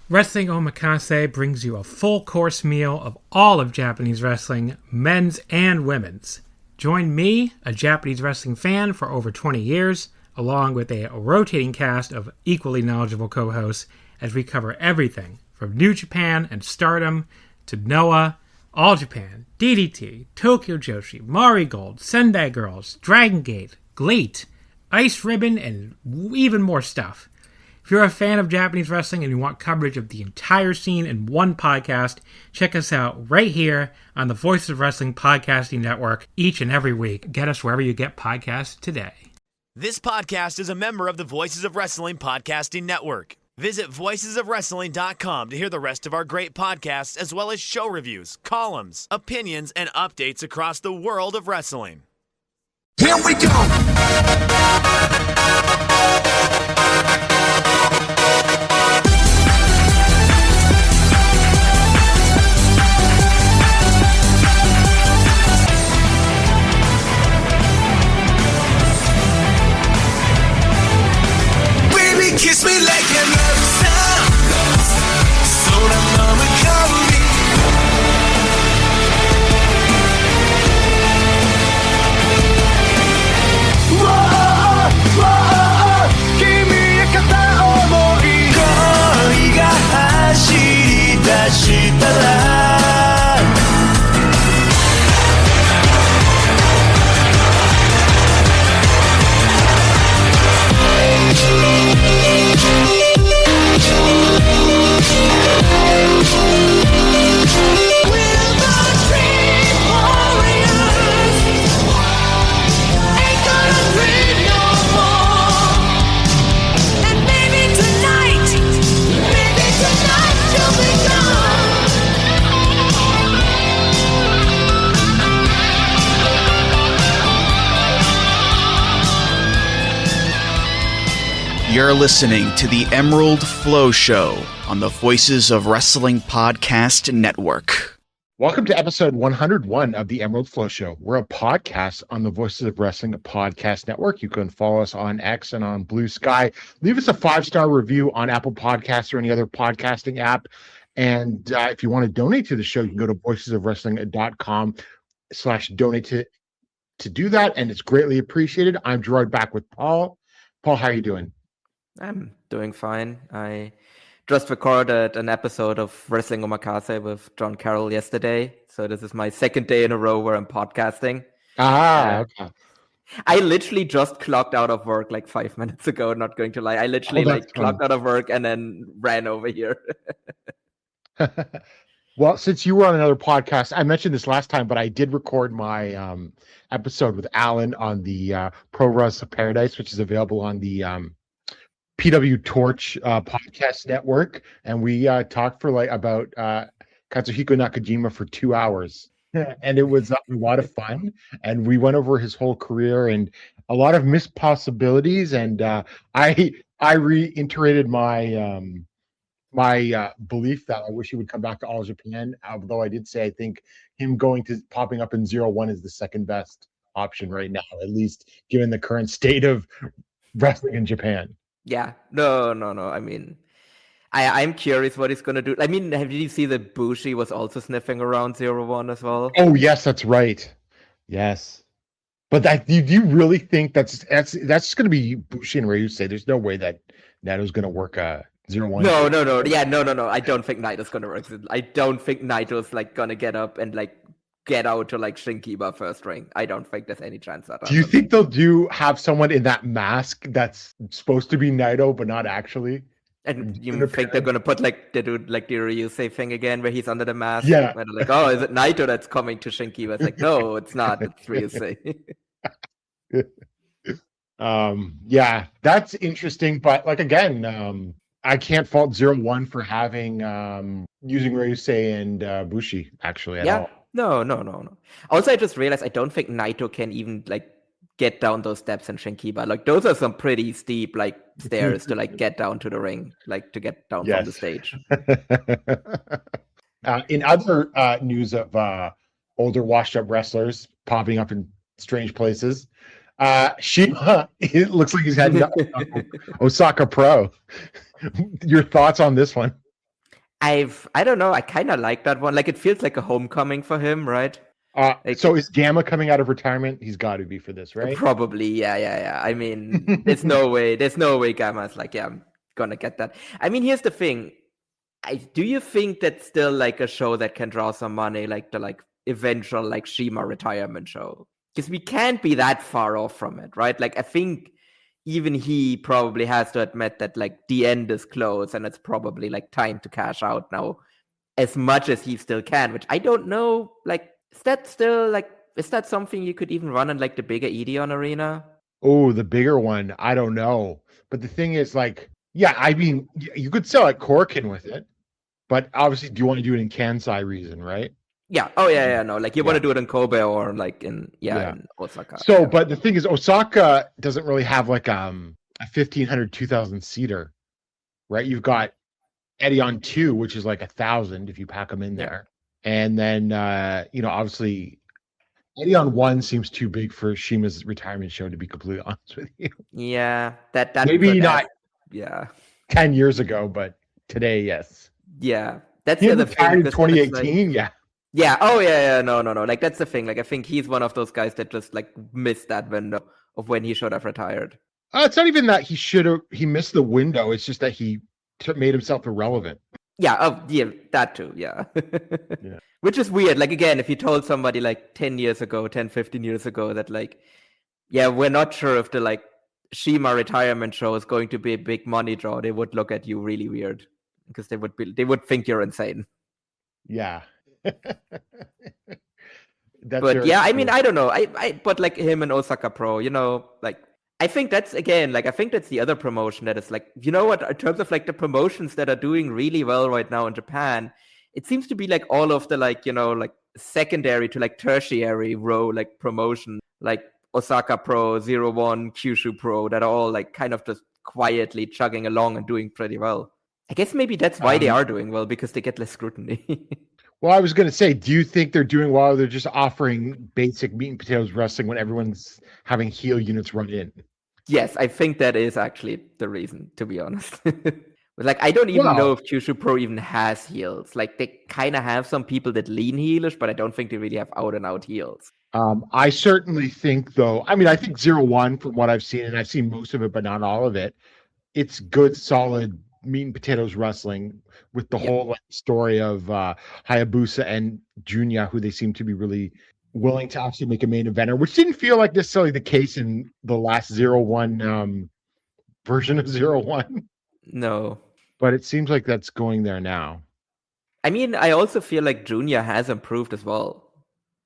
Wrestling Omakase brings you a full-course meal of all of Japanese wrestling, men's and women's. Join me, a Japanese wrestling fan for over 20 years, along with a rotating cast of equally knowledgeable co-hosts, as we cover everything from New Japan and Stardom to Noah, All Japan, DDT, Tokyo Joshi, Mari Gold, Sendai Girls, Dragon Gate, GLEAT, Ice Ribbon, and even more stuff. If you're a fan of Japanese wrestling and you want coverage of the entire scene in one podcast, check us out right here on the Voices of Wrestling Podcasting Network each and every week. Get us wherever you get podcasts today. This podcast is a member of the Voices of Wrestling Podcasting Network. Visit voicesofwrestling.com to hear the rest of our great podcasts, as well as show reviews, columns, opinions, and updates across the world of wrestling. Here we go! Kiss me like a love song. So that mama call me. Whoa, whoa, kimi ga kata omoi. Koi ga hashiri dashita ra. You're listening to the Emerald FlowShow on the Voices of Wrestling Podcast Network. Welcome to episode 101 of the Emerald FlowShow. We're a podcast on the Voices of Wrestling Podcast Network. You can follow us on X and on Blue Sky. Leave us a 5-star review on Apple Podcasts or any other podcasting app. And if you want to donate to the show, you can go to voicesofwrestling.com/donate to do that. And it's greatly appreciated. I'm Gerard, back with Paul. Paul, how are you doing? I'm doing fine. I just recorded an episode of Wrestling Omakase with John Carroll yesterday. So this is my second day in a row where I'm podcasting. Okay. I literally just clocked out of work like 5 minutes ago, not going to lie. I literally clocked out of work and then ran over here. Well, since you were on another podcast, I mentioned this last time, but I did record my episode with Alan on the Pro Wrestling Paradise, which is available on the PW Torch podcast network, and we talked for about Katsuhiko Nakajima for 2 hours, and it was a lot of fun. And we went over his whole career and a lot of missed possibilities. And I reiterated my my belief that I wish he would come back to All Japan. Although I did say I think him popping up in 0-1 is the second best option right now, at least given the current state of wrestling in Japan. Yeah, no. I mean, I'm curious what he's going to do. I mean, did you see that Bushi was also sniffing around 0-1 as well? Oh, yes, that's right. Yes. But do you really think that's just going to be Bushi and Ryusei? There's no way that Nato's going to work a 0-1. No. Yeah, no. I don't think Naito's going to work. I don't think Naito's going to get up and get out to Shinkiba first ring. I don't think there's any chance that. Do you think they'll have someone in that mask that's supposed to be Naito but not actually? And you think they're gonna put they do the Ryusei thing again where he's under the mask? Yeah. And they're oh, is it Naito that's coming to Shinkiba? It's no, it's not. It's Ryusei. Yeah, that's interesting. But again, I can't fault 0-1 for having using Ryusei and Bushi actually at all. No. Also, I just realized I don't think Naito can even get down those steps in Shinkiba. Those are some pretty steep stairs to get down to the ring, to get down from the stage. In other news of older washed-up wrestlers popping up in strange places, Shima, it looks like he's heading up Osaka Pro. Your thoughts on this one? I don't know. I kind of like that one. Like it feels like a homecoming for him, right? So is Gamma coming out of retirement? He's got to be for this, right? Probably, yeah. I mean, there's no way Gamma's like, yeah, I'm gonna get that. I mean, here's the thing. Do you think that's still like a show that can draw some money, like the like eventual like Shima retirement show? Because we can't be that far off from it, right? Like I think even he probably has to admit that like the end is close and it's probably like time to cash out now as much as he still can, which I don't know. Like, is that something you could even run in like the bigger Edeon arena? Oh, the bigger one. I don't know. But the thing is, like, yeah, I mean, you could sell like Korkin with it, but obviously, do you want to do it in Kansai reason, right? Yeah. Oh, yeah. No, like you want to do it in Kobe or like in Osaka. So, but the thing is, Osaka doesn't really have like a 1,500, 2,000 seater, right? You've got Edeon 2, which is like 1,000 if you pack them in there. And then, obviously, Edeon 1 seems too big for Shima's retirement show, to be completely honest with you. Yeah, that maybe not. 10 years ago, but today, yes. Yeah, that's he the other retired thing. in 2018. Yeah. Yeah. Oh, yeah. No. Like that's the thing. Like I think he's one of those guys that just like missed that window of when he should have retired. It's not even that he missed the window. It's just that he made himself irrelevant. Yeah. Oh, yeah. That too. Yeah. Yeah. Which is weird. Like again, if you told somebody like 10, 15 years ago that like, yeah, we're not sure if the like Shima retirement show is going to be a big money draw, they would look at you really weird because they would think you're insane. Yeah. But yeah, I mean, I don't know. But like him and Osaka Pro, like I think that's the other promotion that is like, you know what, in terms of like the promotions that are doing really well right now in Japan, it seems to be like all of the like, like secondary to like tertiary row like promotion, like Osaka Pro, 01, Kyushu Pro, that are all like kind of just quietly chugging along and doing pretty well. I guess maybe that's why they are doing well, because they get less scrutiny. Well, I was going to say, do you think they're doing well, or they're just offering basic meat and potatoes wrestling when everyone's having heel units run in? Yes, I think that is actually the reason, to be honest. Like, I don't even know if Kyushu Pro even has heels. Like, they kind of have some people that lean heelish, but I don't think they really have out-and-out heels. I certainly think, though, I think 01, from what I've seen, and I've seen most of it, but not all of it, it's good, solid meat and potatoes wrestling with the whole story of Hayabusa and Junya, who they seem to be really willing to actually make a main eventer, which didn't feel like necessarily the case in the last 01 version of 01. No. But it seems like that's going there now. I mean, I also feel like Junya has improved as well.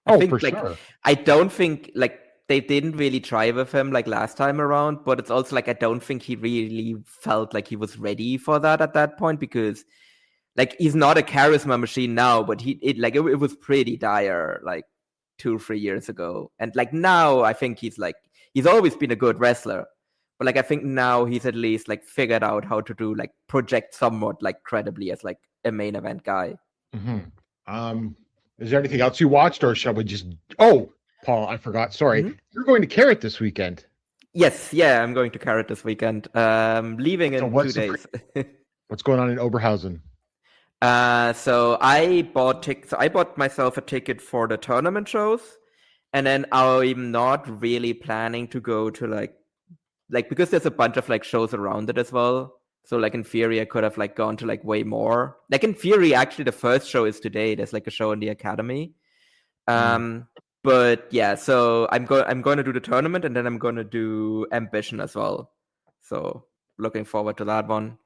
Sure. I don't think like they didn't really try with him like last time around, but it's also like I don't think he really felt like he was ready for that at that point, because like he's not a charisma machine now, but it was pretty dire like 2-3 years ago. And like now I think he's always been a good wrestler, but like I think now he's at least like figured out how to do like project somewhat like credibly as like a main event guy. Mm-hmm. Is there anything else you watched, or shall we just... Oh, Paul, I forgot. Sorry. Mm-hmm. You're going to Carrot this weekend. Yes, yeah, I'm going to Carrot this weekend. Leaving in 2 days. What's going on in Oberhausen? So I bought myself a ticket for the tournament shows, and then I'm not really planning to go to like because there's a bunch of like shows around it as well. So like in theory, I could have like gone to like way more. Like in theory, actually, the first show is today. There's like a show in the academy. But yeah, so I'm going to do the tournament, and then I'm going to do Ambition as well. So looking forward to that one.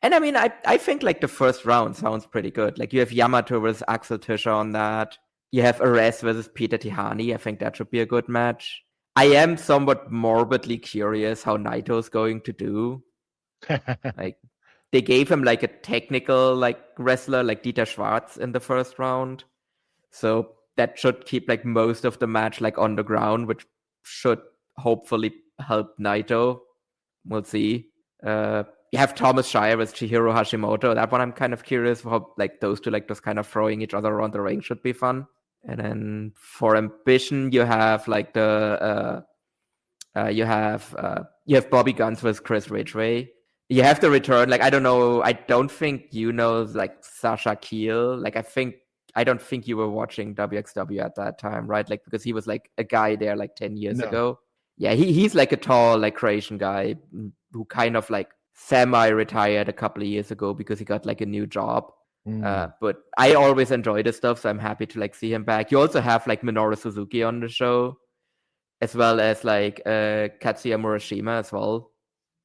And I mean, I think like the first round sounds pretty good. Like you have Yamato versus Axel Tischer on that. You have Ares versus Peter Tihani. I think that should be a good match. I am somewhat morbidly curious how Naito's going to do. Like they gave him like a technical like wrestler like Dieter Schwarz in the first round. So that should keep like most of the match like on the ground, which should hopefully help Naito. We'll see. You have Thomas Shire with Chihiro Hashimoto. That one I'm kind of curious how like those two like just kind of throwing each other around the ring should be fun. And then for Ambition, you have like you have Bobby Guns versus Chris Ridgway. You have to return. Like, I don't know. I don't think you know, like, Sasha Keel. Like, I don't think you were watching WXW at that time, right? Like, because he was like a guy there like 10 years ago. Yeah, he's like a tall, like, Croatian guy who kind of like semi-retired a couple of years ago because he got like a new job. But I always enjoy this stuff, so I'm happy to like see him back. You also have like Minoru Suzuki on the show, as well as like Katsuya Murashima as well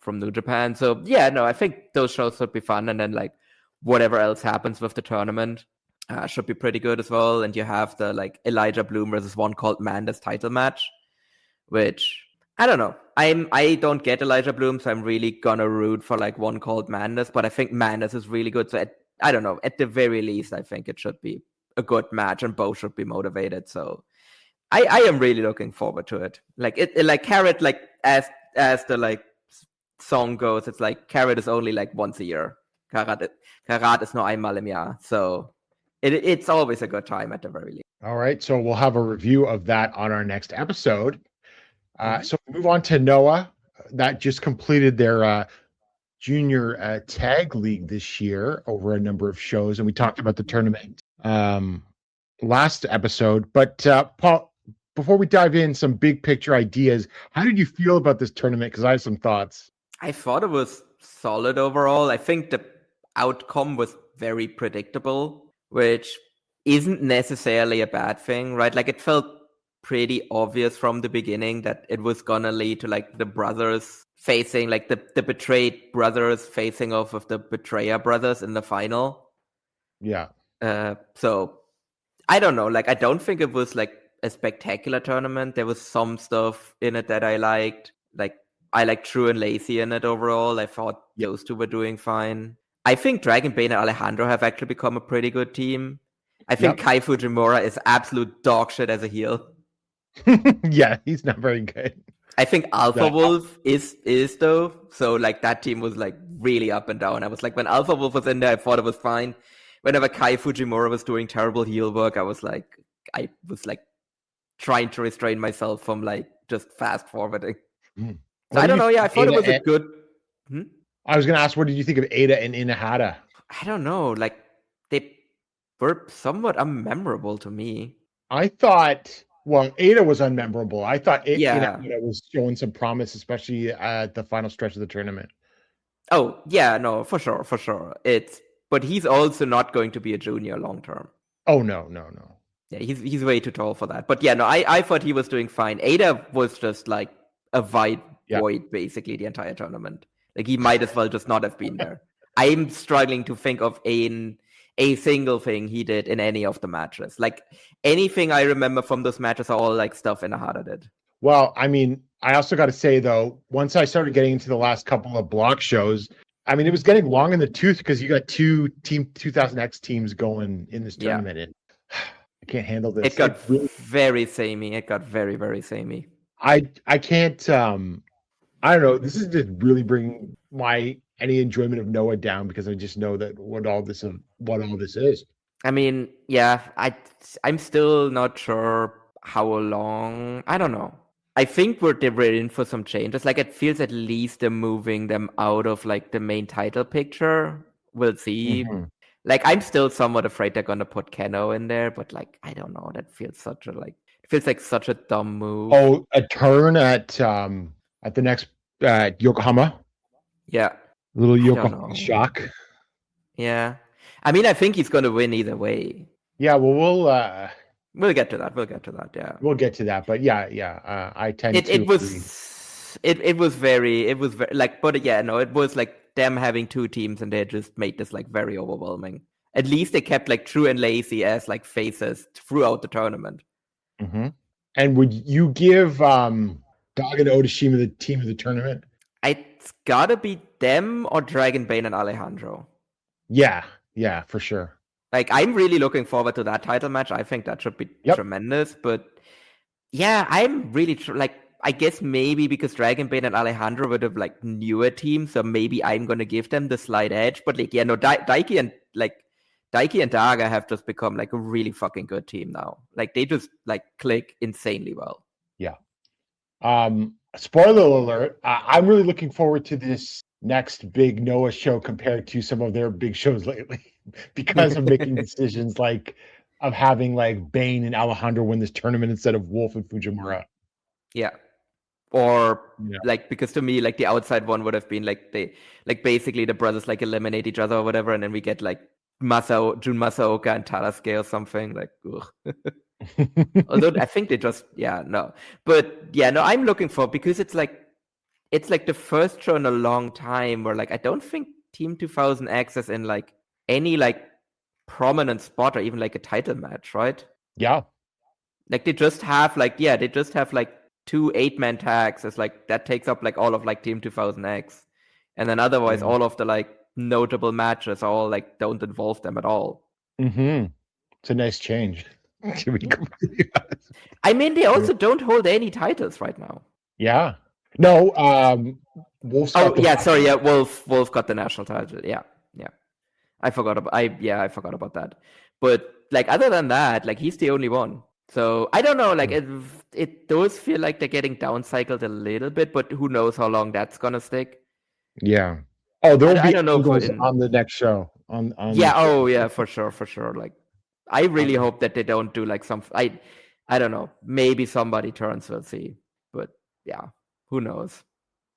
from New Japan. So yeah, no, I think those shows would be fun, and then like whatever else happens with the tournament should be pretty good as well. And you have the like Elijah Bloom versus One Called Mandas title match, which I don't know. I don't get Elijah Bloom, so I'm really gonna root for like One Called Mandas, but I think Mandas is really good. So I don't know. At the very least, I think it should be a good match, and both should be motivated. So I am really looking forward to it. Like it like Carrot, like as the like song goes, it's like Carrot is only like once a year. Karat is no einmal im Jahr. So it's always a good time at the very least. All right, so we'll have a review of that on our next episode. So we move on to Noah. That just completed their junior tag league this year over a number of shows, and we talked about the tournament last episode. But Paul, before we dive in, some big picture ideas. How did you feel about this tournament? Because I have some thoughts. I thought it was solid overall. I think the outcome was very predictable, which isn't necessarily a bad thing, right? Like it felt pretty obvious from the beginning that it was gonna lead to like the brothers facing, like the betrayed brothers facing off of the betrayer brothers in the final. Yeah. So I don't know. Like I don't think it was like a spectacular tournament. There was some stuff in it that I liked. Like I like True and Lacey in it overall. I thought those two were doing fine. I think Dragon Bane and Alejandro have actually become a pretty good team. I think Kai Fujimura is absolute dog shit as a heel. Yeah, he's not very good. I think Alpha Wolf is though. So like that team was like really up and down. I was like, when Alpha Wolf was in there, I thought it was fine. Whenever Kai Fujimura was doing terrible heel work, I was like trying to restrain myself from like just fast forwarding. So I don't know. Yeah, I thought it was a good. I was going to ask, what did you think of Ada and Inahara? I don't know. Like they were somewhat unmemorable to me. I thought, well, Ada was unmemorable. I thought Inahara was showing some promise, especially at the final stretch of the tournament. Oh yeah, no, for sure. But he's also not going to be a junior long term. Oh no. Yeah, he's way too tall for that. But yeah, no, I thought he was doing fine. Ada was just like a white void basically the entire tournament. Like he might as well just not have been there. I'm struggling to think of a single thing he did in any of the matches. Like anything I remember from those matches are all like stuff Inahara did. Well, I mean, I also got to say though, once I started getting into the last couple of block shows, I mean, it was getting long in the tooth because you got two Team 2000X teams going in this tournament. And I can't handle this. It got very samey. It got very, very samey. I can't. I don't know. This is just really bringing any enjoyment of Noah down because I just know that what all this is. I mean, yeah, I'm still not sure how long. I don't know. I think we're in for some changes. Like it feels at least they're moving them out of like the main title picture. We'll see. Like I'm still somewhat afraid they're gonna put Keno in there, but like I don't know. That feels like such a dumb move. Oh, a turn at the next Yokohama. Yeah, little Yokohama shock. Yeah, I mean, I think he's gonna win either way. Yeah, well, we'll get to that. Yeah, we'll get to that. But yeah. I tend to. It was very like, but yeah, no, it was like them having two teams and they just made this like very overwhelming. At least they kept like True and Lacey as like faces throughout the tournament. And would you give Dog and Odashima the team of the tournament? It's gotta be them or Dragon Bane and Alejandro. Yeah, for sure. Like I'm really looking forward to that title match. I think that should be tremendous. But yeah, I'm really I guess maybe because Dragon Bane and Alejandro were the like newer team, so maybe I'm gonna give them the slight edge. But like, yeah, no, Daiki and Daga have just become like a really fucking good team now. Like they just like click insanely well. Yeah. Spoiler alert! I'm really looking forward to this next big Noah show compared to some of their big shows lately because of making decisions like of having like Bane and Alejandro win this tournament instead of Wolf and Fujimura. Yeah. Or Yeah. like, because to me, like the outside one would have been like basically the brothers like eliminate each other or whatever, and then we get like Jun Masaoka and Tadasuke or something like. Although I think they just but I'm looking for, because it's like the first show in a long time where like I don't think Team 2000X is in like any like prominent spot or even like a title match, right? Yeah. Like they just have like 2 8-man tags. It's like that takes up like all of like Team 2000X, and then otherwise all of the like notable matches all like don't involve them at all. It's a nice change. To be completely honest. I mean, they also don't hold any titles right now. Yeah. No. Wolf's got Wolf got the national title. Yeah. I forgot about that. But like other than that, like he's the only one. So I don't know. Like it does feel like they're getting downcycled a little bit, but who knows how long that's gonna stick? Yeah. Oh, there'll be angles on the next show. On for sure. Like I really hope that they don't do like some. I don't know. Maybe somebody turns. We'll see. But yeah, who knows?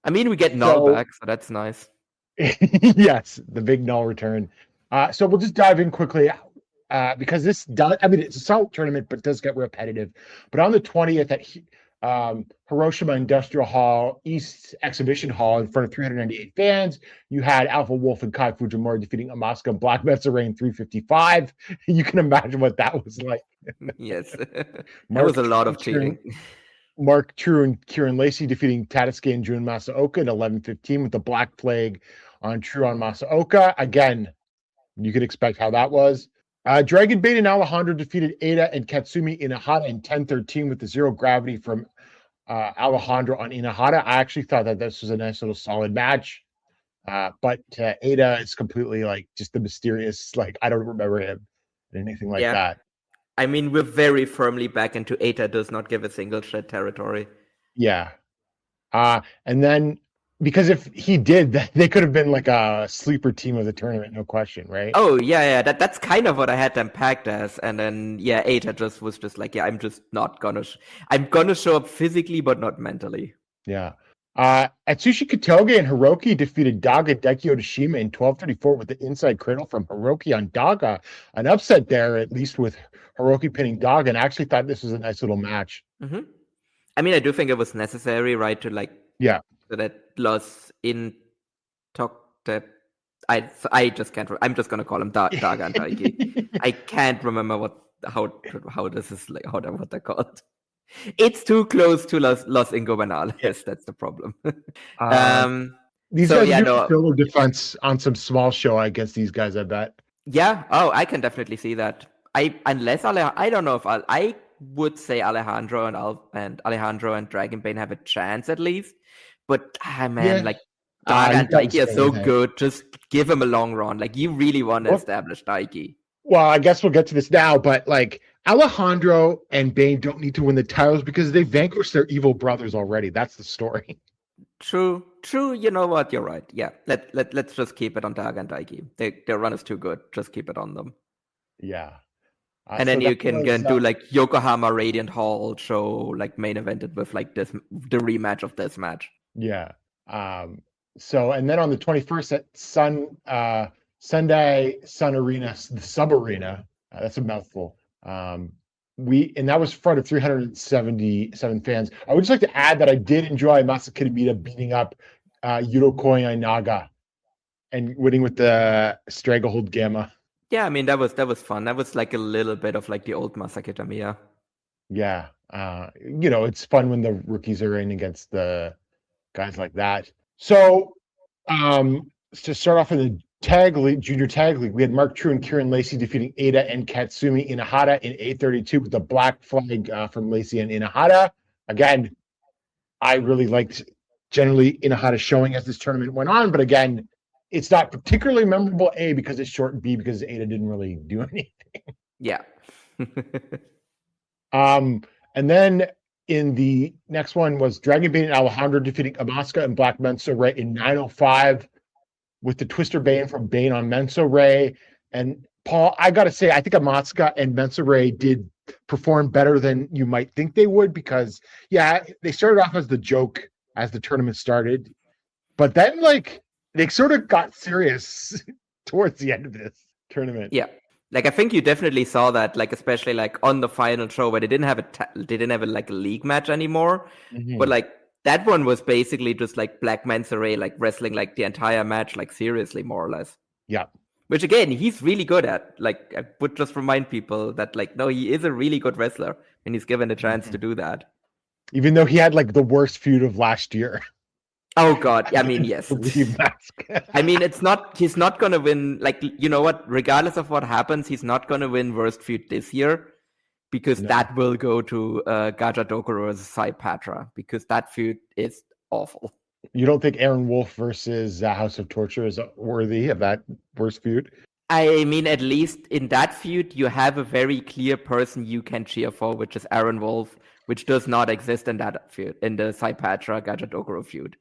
I mean, we get Null back, so that's nice. Yes, the big Null return. So we'll just dive in quickly because this does. I mean, it's a solid tournament, but it does get repetitive. But on the 20th at Hiroshima Industrial Hall, East Exhibition Hall, in front of 398 fans, you had Alpha Wolf and Kai Fujimura defeating Asuka and Black Mesa Rain 355. You can imagine what that was like. Yes, that was a lot of cheating. Mark True and Kieran Lacey defeating Tadasuke and Jun Masaoka in 11:15 with the Black Plague on True on Masaoka. Again, you could expect how that was. Dragon Bane and Alejandro defeated Eita and Katsumi Inahara in 10:13 with the zero gravity from Alejandro on Inahara. I actually thought that this was a nice little solid match. But Eita is completely like just the mysterious, like I don't remember him and anything like that. I mean, we're very firmly back into Eita does not give a single shit territory. Yeah. And then because if he did, they could have been like a sleeper team of the tournament, no question, right? Oh yeah. That's kind of what I had them packed as, and then Eita was just like, I'm just not gonna. I'm gonna show up physically, but not mentally. Yeah. Atsushi Katoge and Hiroki defeated Daga Daiki Otoshima in 12:34 with the inside cradle from Hiroki on Daga. An upset there, at least with Hiroki pinning Daga, and I actually thought this was a nice little match. Mm-hmm. I mean, I do think it was necessary, right, to like so that loss in Tokte. I just can't. I'm just gonna call him Daga and Daiki. I can't remember how this is like what they're called. It's too close to Los Ingobernables. Yes, that's the problem. These guys do filler defense on some small show against these guys, I bet. Yeah. Oh, I can definitely see that. I don't know if I would say Alejandro and Dragon Bane have a chance at least. But like Daga and Daiki are so good. Just give him a long run. Like you really want to establish Daiki. Well, I guess we'll get to this now, but like Alejandro and Bane don't need to win the titles because they vanquished their evil brothers already. That's the story. True. You know what? You're right. Yeah. Let's just keep it on Daga and Daiki. Their run is too good. Just keep it on them. Yeah. And then you can do like Yokohama Radiant Hall show, like main evented with like the rematch of this match. Yeah. So and then on the 21st at Sendai Sun Arena, the Sub Arena, that's a mouthful. And that was in front of 377 fans. I would just like to add that I did enjoy Masa Kitamita beating up Yuro Koya Naga and winning with the Stranglehold Gamma. Yeah, I mean that was fun. That was like a little bit of like the old Masa Kitamiya. Yeah. It's fun when the rookies are in against the guys like that. So to start off in the junior tag league, we had Mark True and Kieran Lacey defeating Eita and Katsumi Inahara in 8:32 with the Black Flag from Lacey and Inahara. Again, I really liked generally Inahara showing as this tournament went on, but again, it's not particularly memorable, A, because it's short, and B, because Eita didn't really do anything. Yeah. And then in the next one was Dragon Bane and Alejandro defeating Asuka and Black Mesa Ray in 9:05 with the Twister Bane from Bane on Menso Ray. And Paul, I got to say, I think Amatsuka and Menso Ray did perform better than you might think they would because, yeah, they started off as the joke as the tournament started. But then, like, they sort of got serious towards the end of this tournament. Yeah. Like, I think you definitely saw that, like, especially, like, on the final show where they didn't have like, a league match anymore. Mm-hmm. But, like, that one was basically just, like, Black Manta Ray, like, wrestling, like, the entire match, like, seriously, more or less. Yeah. Which, again, he's really good at. Like, I would just remind people that, like, no, he is a really good wrestler and he's given a chance to do that. Even though he had, like, the worst feud of last year. Oh God! I mean, yes. I mean, he's not gonna win. Like, you know what? Regardless of what happens, he's not gonna win worst feud this year because that will go to Gaja Dokuro versus Sai Patra because that feud is awful. You don't think Aaron Wolf versus House of Torture is worthy of that worst feud? I mean, at least in that feud, you have a very clear person you can cheer for, which is Aaron Wolf, which does not exist in that feud, in the Sai Patra Gaja Dokuro feud.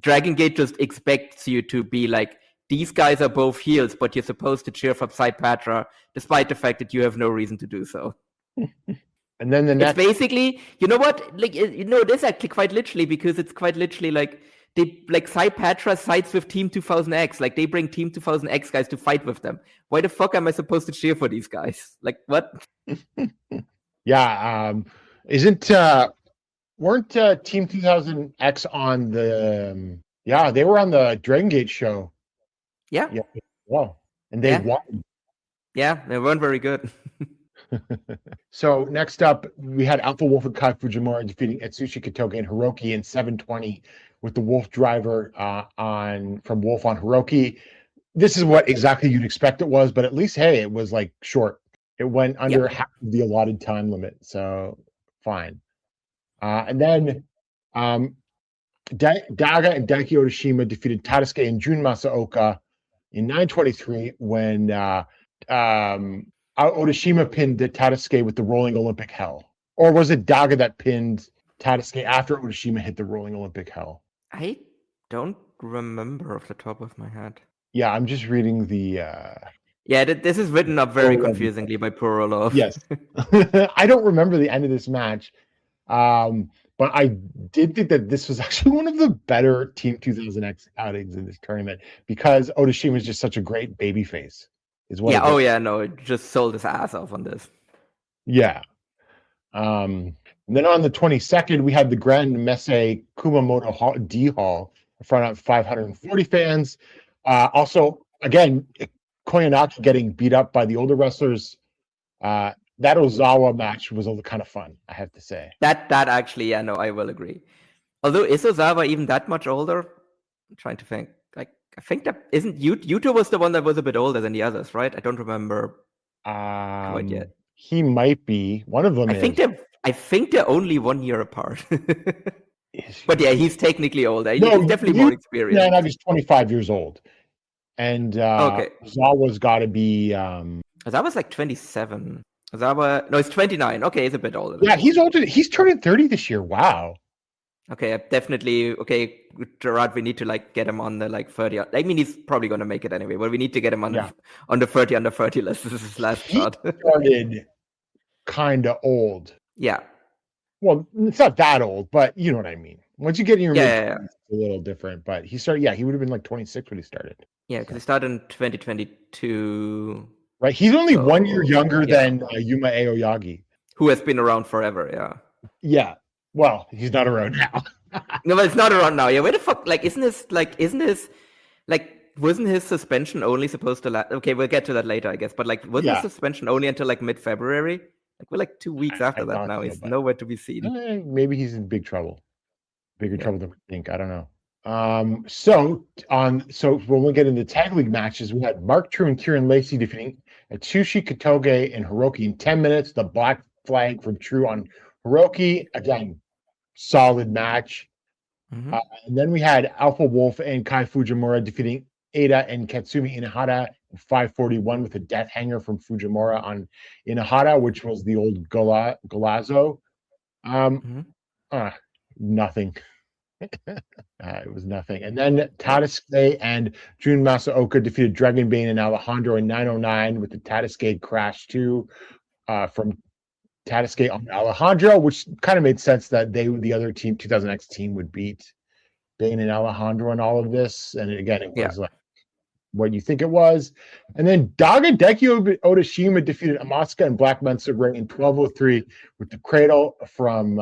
Dragon Gate just expects you to be like, these guys are both heels, but you're supposed to cheer for Sai Patra, despite the fact that you have no reason to do so. And then the next... It's basically, you know what? Like, you know, this actually quite literally, because it's quite literally like, they, like, Sai Patra sides with Team 2000X. Like, they bring Team 2000X guys to fight with them. Why the fuck am I supposed to cheer for these guys? Like, what? Yeah, weren't Team 2000X on the... they were on the Dragon Gate show. Yeah. Wow. And they won. Yeah, they weren't very good. So next up, we had Alpha Wolf and Kai Fujimura defeating Etsushi Katoge and Hiroki in 720 with the Wolf driver from Wolf on Hiroki. This is what exactly you'd expect it was, but at least, hey, it was like short. It went under half of the allotted time limit, so fine. And then Daga and Daiki Otashima defeated Tadasuke and Jun Masaoka in 923 when Otashima pinned Tadasuke with the Rolling Olympic Hell. Or was it Daga that pinned Tadasuke after Otashima hit the Rolling Olympic Hell? I don't remember off the top of my head. Yeah, I'm just reading the... this is written up very confusingly by Purolov. Yes. I don't remember the end of this match. But I did think that this was actually one of the better Team 2000X outings in this tournament because Otashima is just such a great babyface. It just sold his ass off on this. Yeah. And then on the 22nd, we had the Grand Messe Kumamoto D Hall in front of 540 fans. Also, again, Koyanagi getting beat up by the older wrestlers. That Ozawa match was kind of fun, I have to say. That actually, I will agree. Although, is Ozawa even that much older? I'm trying to think. Like, I think that isn't Yuto was the one that was a bit older than the others, right? I don't remember quite yet. He might be. One of them I think they're only 1 year apart. But yeah, he's technically older. He's definitely more experienced. Yeah, he's 25 years old. And Ozawa's got to be... Ozawa's like 27. He's 29. Okay, he's a bit older. Yeah, he's older. He's turning 30 this year. Wow. Okay, definitely. Okay, Gerard, we need to like get him on the like 30. I mean, he's probably going to make it anyway, but we need to get him on the 30 under 30 list. This is his last shot. He started kind of old. Yeah. Well, it's not that old, but you know what I mean. Once you get in your mid-20s, it's a little different. But he started. Yeah, he would have been like 26 when he started. Yeah, because he started in 2022. Right, he's only 1 year younger than Yuma Aoyagi, who has been around forever. Yeah. Yeah. Well, he's not around now. No, but it's not around now. Yeah, where the fuck? Like, wasn't his suspension only supposed to last? Okay, we'll get to that later, I guess. But like, wasn't his suspension only until like mid-February? Like, we're like 2 weeks after that now. He's nowhere to be seen. Maybe he's in big trouble. Bigger trouble than we think. I don't know. So when we get into tag league matches, we had Mark True and Kieran Lacey defeating Atsushi Katoge and Hiroki in 10 minutes. The black flag from True on Hiroki. Again, solid match. Mm-hmm. And then we had Alpha Wolf and Kai Fujimura defeating Eita and Katsumi Inahara in 541 with a death hanger from Fujimura on Inahara, which was the old Golazo. Nothing. It was nothing. And then Tadasuke and Jun Masaoka defeated Dragon Bane and Alejandro in 909 with the Tadasuke Crash 2 from Tadasuke on Alejandro, which kind of made sense that the other team, 2000X team, would beat Bane and Alejandro in all of this. And again, it was like what you think it was. And then Daga Daiki Odashima defeated Asuka and Black Mensa Ray in 1203 with the cradle from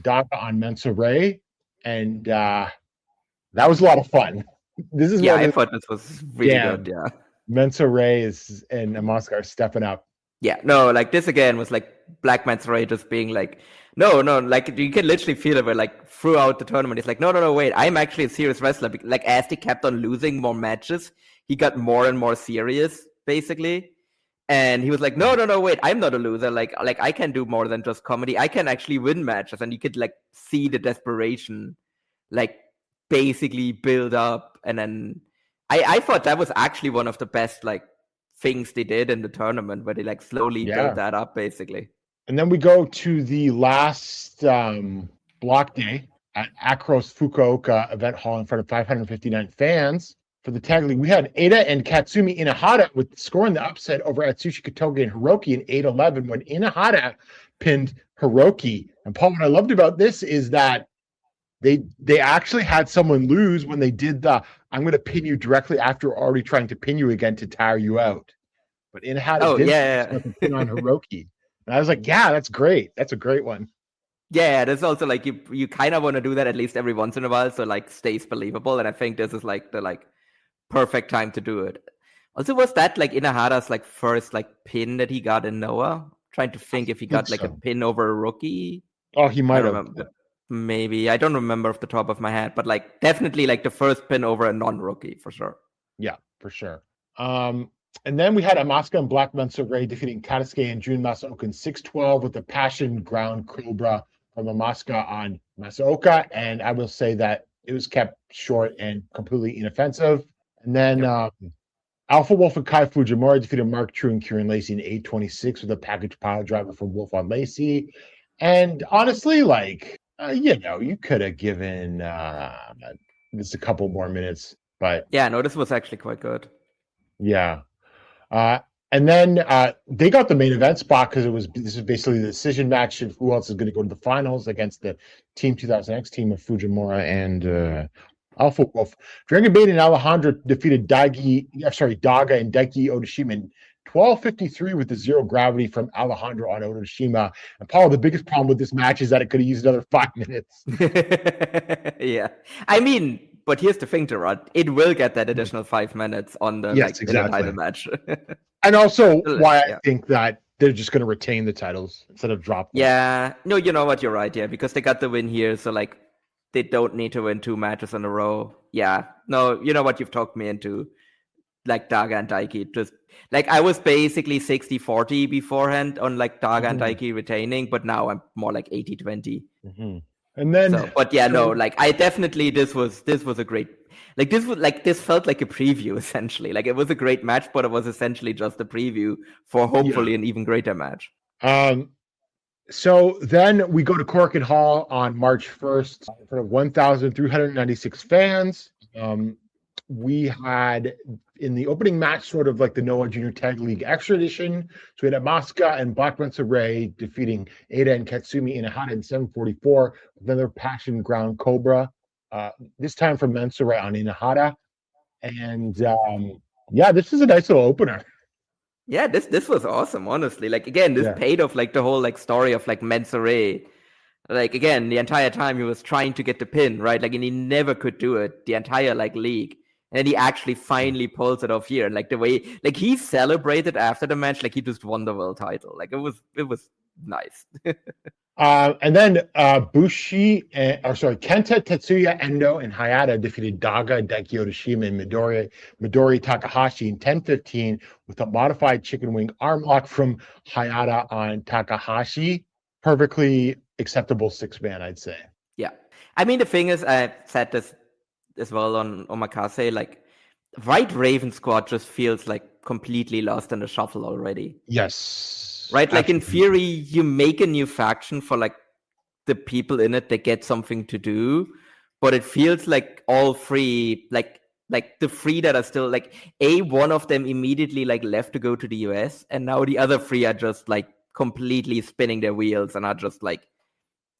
Daga on Mensa Ray. And that was a lot of fun. I thought this was really good. Yeah, Mensa Ray and Asuka are stepping up. Yeah, no, like this again was like Black Mensa Ray just being like, no, like you can literally feel it, but like throughout the tournament, it's like, no, wait, I'm actually a serious wrestler. Like as he kept on losing more matches, he got more and more serious, basically. And he was like, no, wait, I'm not a loser. Like I can do more than just comedy. I can actually win matches. And you could like see the desperation, like basically build up. And then I thought that was actually one of the best like things they did in the tournament, where they like slowly built that up, basically. And then we go to the last block day at Acros Fukuoka Event Hall in front of 559 fans. For the tag league, we had Eita and Katsumi Inahara with scoring the upset over Atsushi Kotoge and Hiroki in 8-11 when Inahara pinned Hiroki. And Paul, what I loved about this is that they actually had someone lose when they did the I'm going to pin you directly after already trying to pin you again to tire you out. But Inahara did pin on Hiroki. And I was like, yeah, that's great. That's a great one. Yeah, there's also like you kind of want to do that at least every once in a while, so like stays believable. And I think this is like the like perfect time to do it. Also, was that like Inahara's like first like pin that he got in Noah? Trying to think if he got like a pin over a rookie. Oh, he might have. Maybe. I don't remember off the top of my head, but like definitely like the first pin over a non-rookie for sure. Yeah, for sure. And then we had Asuka and Black Mensa Ray defeating Tadasuke and Jun Masaoka in 6-12 with the Passion Ground Cobra from Asuka on Masaoka. And I will say that it was kept short and completely inoffensive. And then Alpha Wolf and Kai Fujimura defeated Mark True and Kieran Lacey in 8-26 with a package pile driver from Wolf on Lacey. And honestly, like, you could have given just a couple more minutes. But yeah, no, this was actually quite good. Yeah. And then they got the main event spot because this is basically the decision match of who else is going to go to the finals against the Team 2000X team of Fujimura and Alpha Wolf. Dragon Bane and Alejandro defeated Daga and Daiki Odashima in 12:53 with the zero gravity from Alejandro on Odashima. And Paul, the biggest problem with this match is that it could have used another 5 minutes. Yeah. I mean, but here's the thing, Gerard. It will get that additional 5 minutes on the title match. And also why I think that they're just going to retain the titles instead of drop them. Yeah. No, you know what? You're right. Yeah, because they got the win here. So, like, they don't need to win 2 matches in a row. Yeah. No, you know what? You've talked me into, like, Daga and Daiki. Just, like, I was basically 60-40 beforehand on, like, Daga and Daiki retaining. But now I'm more like 80-20. Mm-hmm. And then, but yeah, no, like I definitely this was a great, like this felt like a preview essentially. Like it was a great match, but it was essentially just a preview for hopefully an even greater match. So then we go to Corkin Hall on March 1st in front of 1,396 fans. We had in the opening match sort of like the Noah Junior Tag League Extra Edition. So we had Asuka and Black Mensa Ray defeating Eita and Katsumi Inahara in 7:44 with another Passion Ground Cobra, this time from Mensa Ray on Inahara. And this is a nice little opener. Yeah, this was awesome, honestly. Like again, this paid off like the whole like story of like Mensa Ray. Like again, the entire time he was trying to get the pin, right? Like and he never could do it the entire like league. And he actually finally pulls it off here. And like the way like he celebrated after the match, like he just won the world title. Like it was nice. And then Kenta Tetsuya Endo and Hayata defeated Daga, Daiki Odashima, and Midori Takahashi in 10:15 with a modified chicken wing arm lock from Hayata on Takahashi. Perfectly acceptable 6-man, I'd say. Yeah. I mean, the thing is, I said this as well on Omakase, like White Raven squad just feels like completely lost in the shuffle already. Yes. Right? Absolutely. Like in theory, you make a new faction for like the people in it that get something to do. but it feels like all three, like the three that are still like one of them immediately like left to go to the US, and now the other three are just like completely spinning their wheels and are just like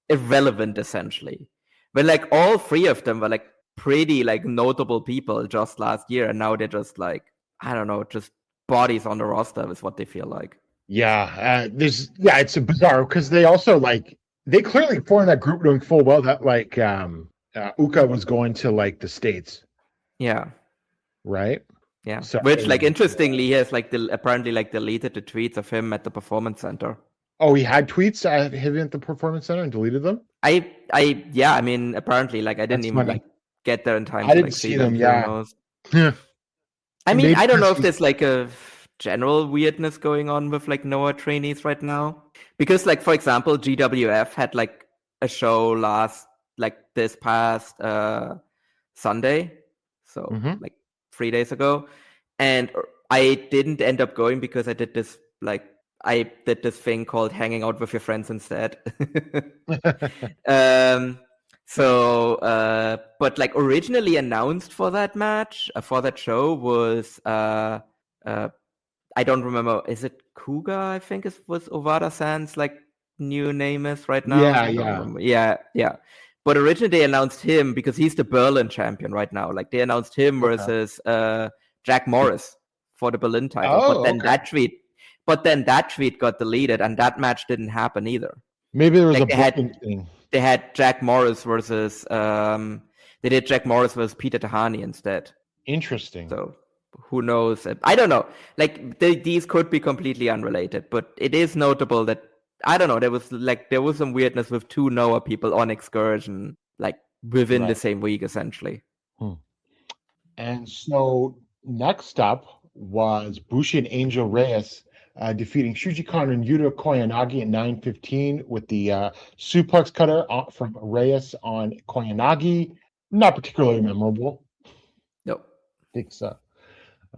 irrelevant essentially. But like all three of them were like pretty like notable people just last year, and now they're just like, I don't know, just bodies on the roster is what they feel like. Yeah, it's a bizarre because they also like they clearly formed that group knowing full well that like Uka was going to like the States. Yeah. Right. Yeah. So, which like interestingly, he has like apparently like deleted the tweets of him at the Performance Center. Oh, he had tweets at him at the Performance Center and deleted them? I mean, apparently, like I didn't even like get there in time I to didn't like see them. Yeah. I mean, Maybe I don't know if there's like a general weirdness going on with like Noah trainees right now, because like for example, GWF had like a show this past Sunday, so like 3 days ago, and I didn't end up going because I did this thing called hanging out with your friends instead. But like originally announced for that match, for that show was I don't remember. Is it Kuga? I think it was Ovada-san's like new name is right now. Yeah. But originally they announced him because he's the Berlin champion right now. Like they announced him versus Jack Morris for the Berlin title. But then that tweet got deleted, and that match didn't happen either. Maybe there was a booking thing. They had Jack Morris versus they did Jack Morris versus Peter Tahani instead. Interesting. So who knows? I don't know. Like these could be completely unrelated, but it is notable that I don't know. There was some weirdness with two Noah people on excursion, like within the same week, essentially. And so next up was Bushi and Angel Reyes defeating Shuji Kano and Yuta Koyanagi at 9:15 with the suplex cutter from Reyes on Koyanagi. Not particularly memorable. Nope. I think so.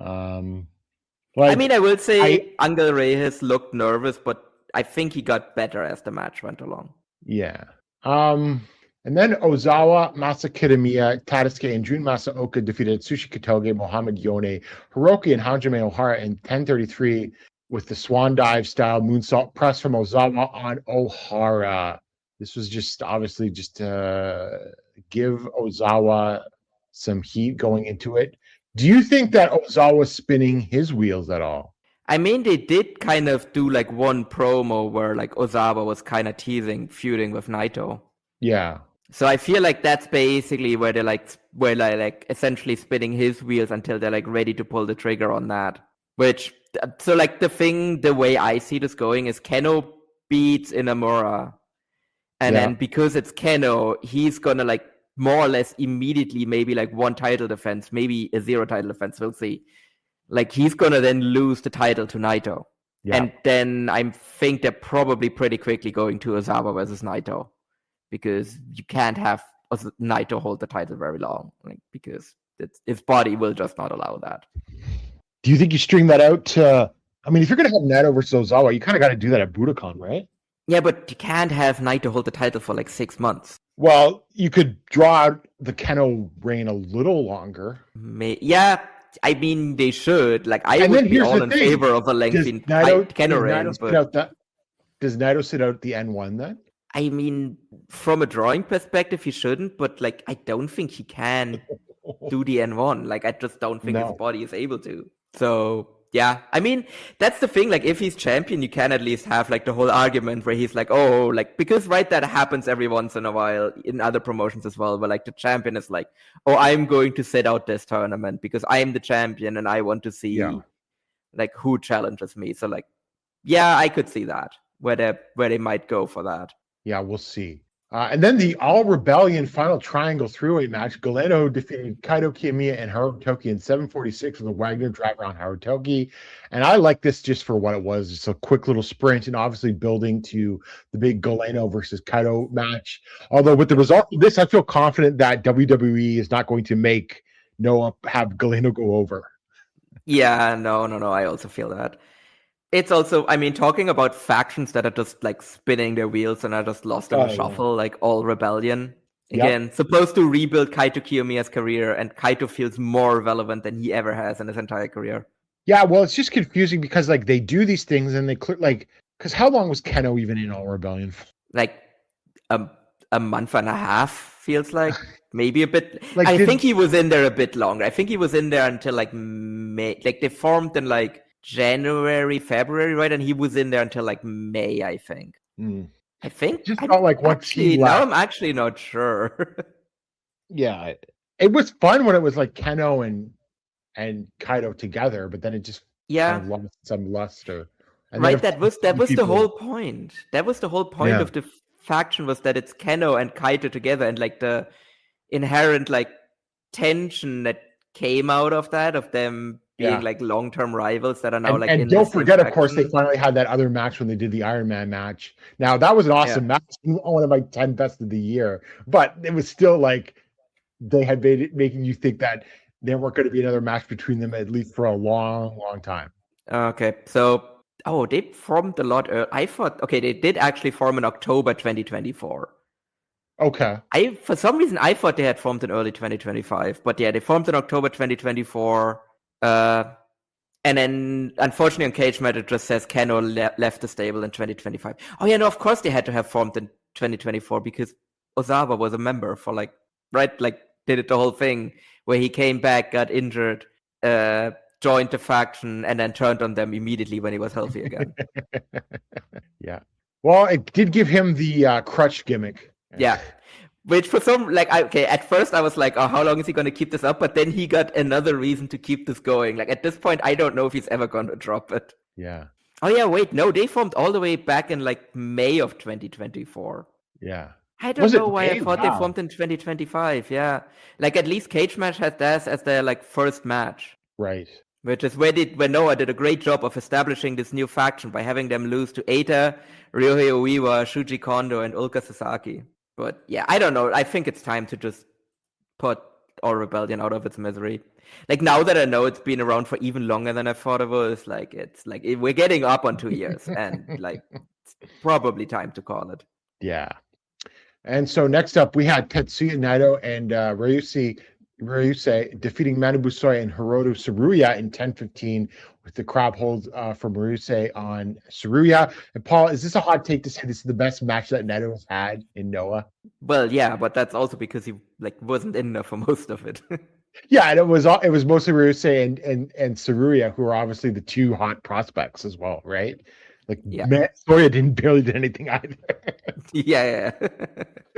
I mean, I will say Angel Reyes looked nervous, but I think he got better as the match went along. Yeah. And then Ozawa, Masa Kitamiya, Tadasuke, and Jun Masaoka defeated Tsushi Katoge, Mohamed Yone, Hiroki, and Hajime Ohara in 10:33 with the swan dive style moonsault press from Ozawa on Ohara. This was just obviously just to give Ozawa some heat going into it. Do you think that Ozawa's spinning his wheels at all? I mean, they did kind of do like one promo where like Ozawa was kind of feuding with Naito. Yeah. So I feel like that's basically where they're like essentially spinning his wheels until they're like ready to pull the trigger on that. So like the way I see this going is Keno beats Inamura. And then because it's Keno, he's gonna like more or less immediately maybe like one title defense, maybe a 0 title defense, we'll see. Like he's gonna then lose the title to Naito. Yeah. And then I think they're probably pretty quickly going to Ozawa versus Naito. Because you can't have Naito hold the title very long, like because his body will just not allow that. Do you think you string that out to? I mean, if you're going to have Naito versus Ozawa, you kind of got to do that at Budokan, right? Yeah, but you can't have Naito hold the title for like 6 months. Well, you could draw out the Keno reign a little longer. Yeah, I mean they should. Like I would be all in favor of a lengthy Keno reign. Does Naito sit out the N1 then? I mean, from a drawing perspective, he shouldn't, but like, I don't think he can do the N1. Like, I just don't think his body is able to. So, yeah. I mean, that's the thing. Like, if he's champion, you can at least have like the whole argument where he's like, oh, like, because that happens every once in a while in other promotions as well, where like the champion is like, oh, I'm going to set out this tournament because I'm the champion and I want to see like who challenges me. So like, yeah, I could see that where they might go for that. Yeah, we'll see. And then the All Rebellion final triangle three-way match. Galeno defeated Kaito Kiyomiya and Harutoki in 7:46 with a Wagner driver on Harutoki. And I like this just for what it was. Just a quick little sprint and obviously building to the big Galeno versus Kaito match. Although with the result of this, I feel confident that WWE is not going to make Noah have Galeno go over. Yeah, no. I also feel that. It's also, I mean, talking about factions that are just like spinning their wheels and are just lost in the shuffle, like All Rebellion Again, supposed to rebuild Kaito Kiyomiya's career, and Kaito feels more relevant than he ever has in his entire career. Yeah, well, it's just confusing because like they do these things and they because how long was Keno even in All Rebellion for? Like a month and a half, feels like. Maybe a bit. Like, I think he was in there a bit longer. I think he was in there until like May. Like they formed in like January, February, right? And he was in there until like May, I think. I think. It just felt like once he left. Now I'm actually not sure. Yeah, it was fun when it was like Keno and Kaito together, but then it just kind of lost some luster. And right, that was the whole point. That was the whole point of the faction, was that it's Keno and Kaito together, and like the inherent like tension that came out of that, of them being like long-term rivals that are now like. And don't forget, of course, they finally had that other match when they did the Iron Man match. Now that was an awesome match, one of my 10 best of the year. But it was still like they had made it, making you think that there weren't going to be another match between them at least for a long, long time. Okay, so they formed a lot. I thought they did actually form in October 2024. Okay. For some reason I thought they had formed in early 2025, but yeah, they formed in October 2024. And then unfortunately on Cage Match it just says Keno left the stable in 2025. Oh yeah, no, of course they had to have formed in 2024 because Ozawa was a member for like did it the whole thing where he came back, got injured, joined the faction, and then turned on them immediately when he was healthy again. Yeah. Well, it did give him the crutch gimmick. Yeah. Which for some, at first I was like, oh, how long is he going to keep this up? But then he got another reason to keep this going. Like at this point, I don't know if he's ever going to drop it. Yeah. Oh yeah, wait, no, they formed all the way back in like May of 2024. Yeah. I don't know why I thought they formed in 2025. Yeah. Like at least Cage Match had that as their like first match. Right. Which is where Noah did a great job of establishing this new faction by having them lose to Eita, Ryohei Oiwa, Shuji Kondo, and Ulka Sasaki. But yeah, I don't know. I think it's time to just put All Rebellion out of its misery. Like now that I know it's been around for even longer than I thought it was, we're getting up on 2 years, and like it's probably time to call it. Yeah. And so next up, we had Tetsuya Naito and Ryusei defeating Manabu Soya and Hiroto Tsuruya in 10:15 with the crab hold from Ryusei on Tsuruya. And Paul, is this a hot take to say this is the best match that Naito has had in Noah? Well, yeah, but that's also because he wasn't in there for most of it. Yeah, and it was mostly Ryusei and Tsuruya, who are obviously the two hot prospects as well, right? Like Soya barely did anything either. Yeah.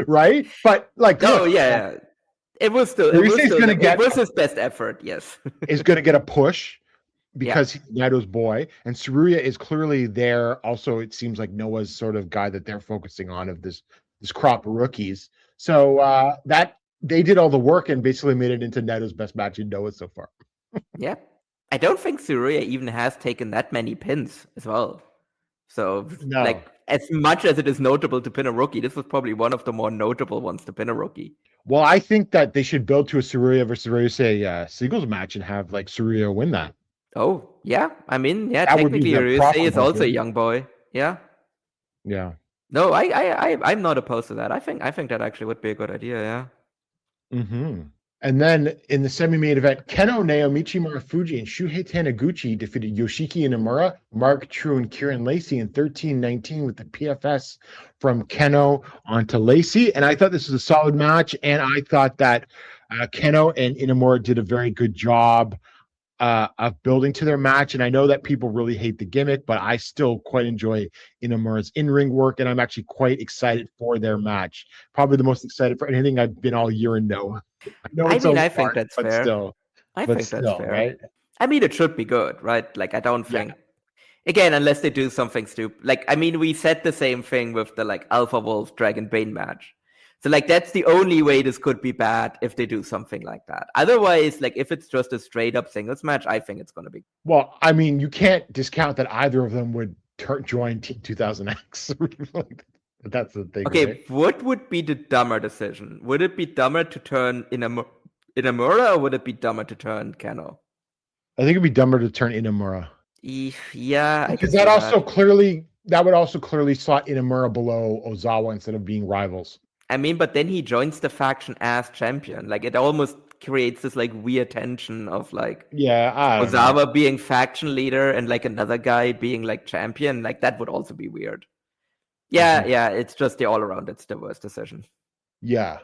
Right? But like It was his best effort, yes. Is gonna get a push because he's Naito's boy. And Tsuruya is clearly there. Also, it seems like Noah's sort of guy that they're focusing on of this crop of rookies. So that they did all the work and basically made it into Naito's best match in Noah so far. Yeah. I don't think Tsuruya even has taken that many pins as well. So, as much as it is notable to pin a rookie, this was probably one of the more notable ones to pin a rookie. Well, I think that they should build to a Tsuruya versus Ryusei singles match and have like Tsuruya win that. Oh, yeah. I mean, technically Ryusei is also a young boy. Yeah. Yeah. No, I'm not opposed to that. I think that actually would be a good idea, yeah. Mm-hmm. And then in the semi-main event, Keno, Naomichi Marufuji, and Shuhei Taniguchi defeated Yoshiki Inamura, Mark True, and Kieran Lacey in 13-19 with the PFS from Keno onto Lacey. And I thought this was a solid match, and I thought that Keno and Inamura did a very good job of building to their match. And I know that people really hate the gimmick, but I still quite enjoy Inamura's in-ring work, and I'm actually quite excited for their match. Probably the most excited for anything I've been all year in Noah. I think that's fair. I think that's fair. Right? I mean, it should be good, right? Like, I don't think... Again, unless they do something stupid. Like, I mean, we said the same thing with the, like, Alpha Wolf Dragon Bane match. So, like, that's the only way this could be bad, if they do something like that. Otherwise, like, if it's just a straight-up singles match, I think it's going to be... Well, I mean, you can't discount that either of them would join Team 2000X. That's the thing. Okay, right? What would be the dumber decision? Would it be dumber to turn Inamura, or would it be dumber to turn Keno? I think it'd be dumber to turn Inamura. Yeah, because that would also clearly slot Inamura below Ozawa instead of being rivals. I mean, but then he joins the faction as champion. Like, it almost creates this like weird tension of like I don't know. Ozawa being faction leader and like another guy being like champion. Like, that would also be weird. Yeah, it's just the all around. It's the worst decision. Yeah.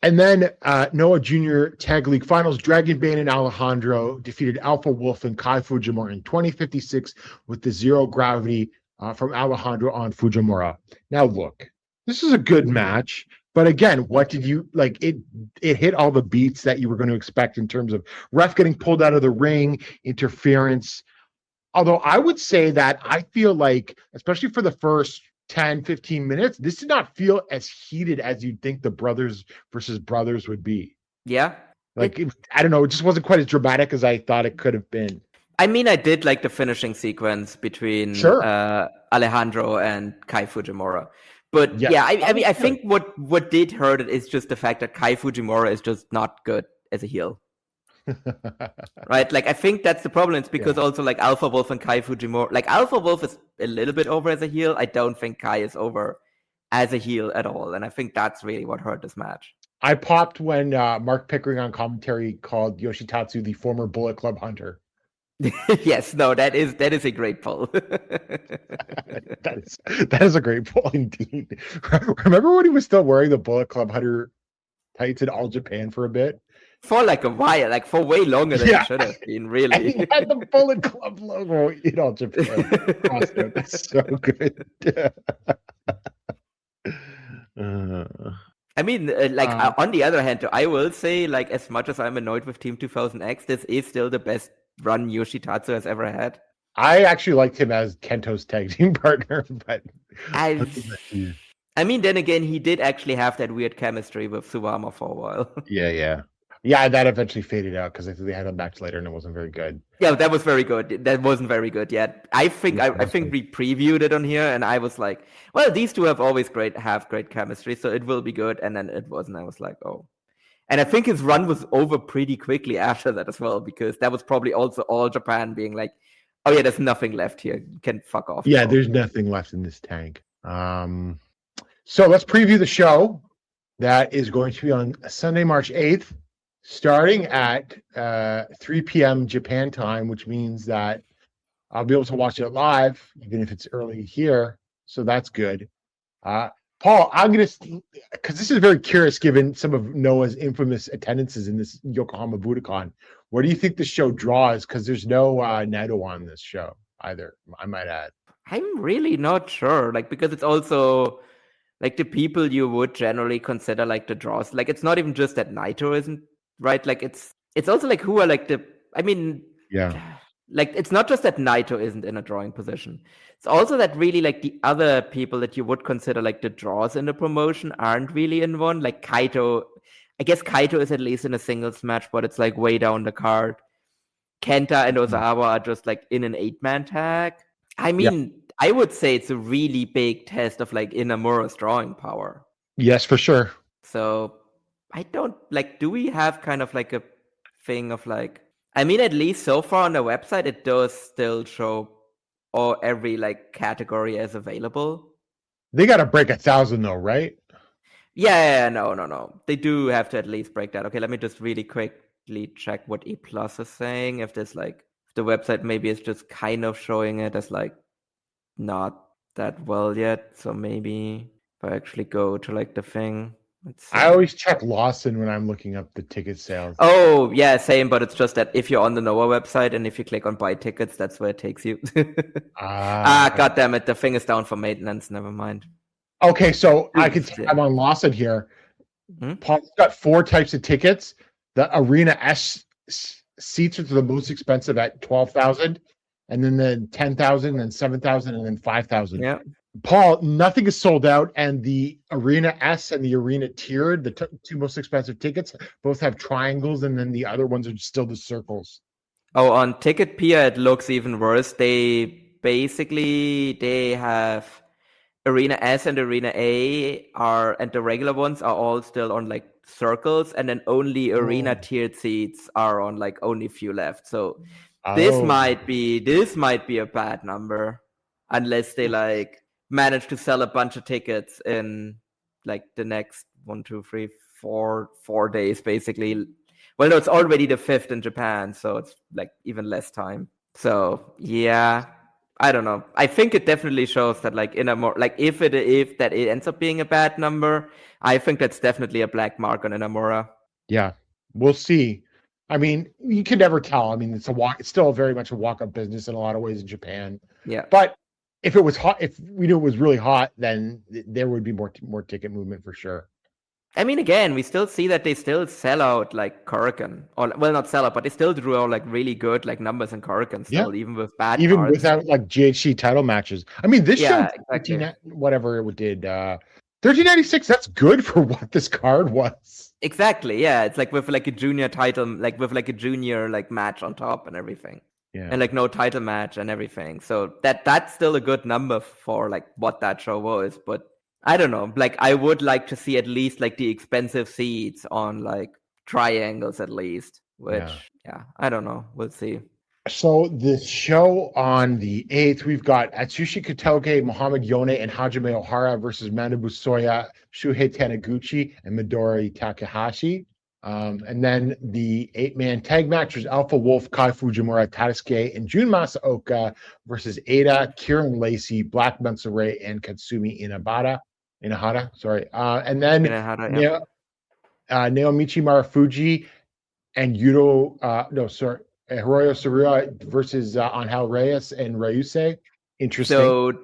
And then Noah Junior Tag League Finals, Dragon Bane and Alejandro defeated Alpha Wolf and Kai Fujimura in 2056 with the zero gravity from Alejandro on Fujimura. Now, look, this is a good match. But again, what did you like? It hit all the beats that you were going to expect in terms of ref getting pulled out of the ring, interference. Although I would say that I feel like, especially for the first 10, 15 minutes, this did not feel as heated as you'd think the brothers versus brothers would be. Yeah. Like, I don't know, it just wasn't quite as dramatic as I thought it could have been. I mean, I did like the finishing sequence between Alejandro and Kai Fujimura. But I mean, I think what did hurt it is just the fact that Kai Fujimura is just not good as a heel. Right? Like, I think that's the problem. It's because also like Alpha Wolf and Kai Fujimura, like Alpha Wolf is a little bit over as a heel. I don't think Kai is over as a heel at all. And I think that's really what hurt this match. I popped when Mark Pickering on commentary called Yoshitatsu the former Bullet Club hunter. Yes, no, that is a great pull. that is a great pull indeed. Remember when he was still wearing the Bullet Club hunter tights in All Japan for a bit? For like a while, like for way longer than it should have been, really. And he had the Bullet Club logo in All Japan. Awesome. That's so good. I mean, on the other hand, I will say, like, as much as I'm annoyed with Team 2000X, this is still the best run Yoshitatsu has ever had. I actually liked him as Kento's tag team partner, but I mean, then again, he did actually have that weird chemistry with Suwama for a while. Yeah, that eventually faded out because I think they had a match later and it wasn't very good. Yeah, that was very good. That wasn't very good yet. I think we previewed it on here, and I was like, well, these two have always great chemistry, so it will be good. And then it wasn't. I was like, oh. And I think his run was over pretty quickly after that as well, because that was probably also All Japan being like, oh yeah, there's nothing left here. You can fuck off. Yeah, there's nothing left in this tank. So let's preview the show that is going to be on Sunday, March 8th. Starting at 3 p.m. Japan time, which means that I'll be able to watch it live, even if it's early here. So that's good. Paul, I'm going to, because this is very curious given some of Noah's infamous attendances in this Yokohama Budokan. Where do you think the show draws? Because there's no Naito on this show either, I might add. I'm really not sure, like, because it's also like the people you would generally consider like the draws. Like, it's not even just that Naito isn't. Right, like it's also like who are like like it's not just that Naito isn't in a drawing position. It's also that really like the other people that you would consider like the draws in the promotion aren't really in one. Like Kaito, I guess Kaito is at least in a singles match, but it's like way down the card. Kenta and Ozawa are just like in an 8-man tag. I mean, I would say it's a really big test of like Inamura's drawing power. Yes, for sure. So I don't like, do we have kind of like a thing of like, I mean, at least so far on the website, it does still show every like category as available. They got to break 1,000 though, right? Yeah, no. They do have to at least break that. Okay, let me just really quickly check what E Plus is saying. If there's like, if the website maybe is just kind of showing it as like not that well yet. So maybe if I actually go to like the thing. I always check Lawson when I'm looking up the ticket sales. Oh, yeah, same, but it's just that if you're on the Noah website and if you click on buy tickets, that's where it takes you. God damn it, the thing is down for maintenance, never mind. Okay, so I can see I'm on Lawson here. Paul's got 4 types of tickets. The Arena S seats are the most expensive at 12,000, and then the 10,000, and then 7,000, and then 5,000. Yeah. Paul, nothing is sold out, and the Arena S and the Arena Tiered, the 2 most expensive tickets, both have triangles, and then the other ones are still the circles. Oh, on Ticketpedia, it looks even worse. They have Arena S and Arena A and the regular ones are all still on like circles, and then only Arena Tiered seats are on like only few left. So this might be a bad number, unless they like manage to sell a bunch of tickets in like the next 4 days, basically. Well, no, it's already the 5th in Japan, so it's like even less time. So yeah, I don't know. I think it definitely shows that like if that it ends up being a bad number, I think that's definitely a black mark on Inamura. Yeah, we'll see. I mean, you can never tell. I mean, it's still very much a walk-up business in a lot of ways in Japan. Yeah. But if it was hot, if we knew it was really hot, then there would be more ticket movement for sure. I mean, again, we still see that they still sell out like Korakuen, or well, not sell out, but they still drew out like really good like numbers in Korakuen still, even with bad cards. Without like GHC title matches. I mean, this show, exactly. whatever it did, 1396. That's good for what this card was. Exactly. Yeah, it's like with like a junior title, like with like a junior like match on top and everything. Yeah. And like no title match and everything. So that's still a good number for like what that show was, but. I don't know. Like, I would like to see at least like the expensive seats on like triangles at least. Which, I don't know. We'll see. So the show on the 8th, we've got Atsushi Katoge, Muhammad Yone, and Hajime Ohara versus Manabu Soya, Shuhei Taniguchi, and Midori Takahashi. And then the 8-man tag match was Alpha Wolf, Kai Fujimura, Tadasuke, and Jun Masaoka versus Ada, Kieran Lacey, Black Mensaray, and Katsumi Inahara. And then Naomichi Marufuji and Hiroyo Saruya versus Angel Reyes and Ryusei. Interesting. So,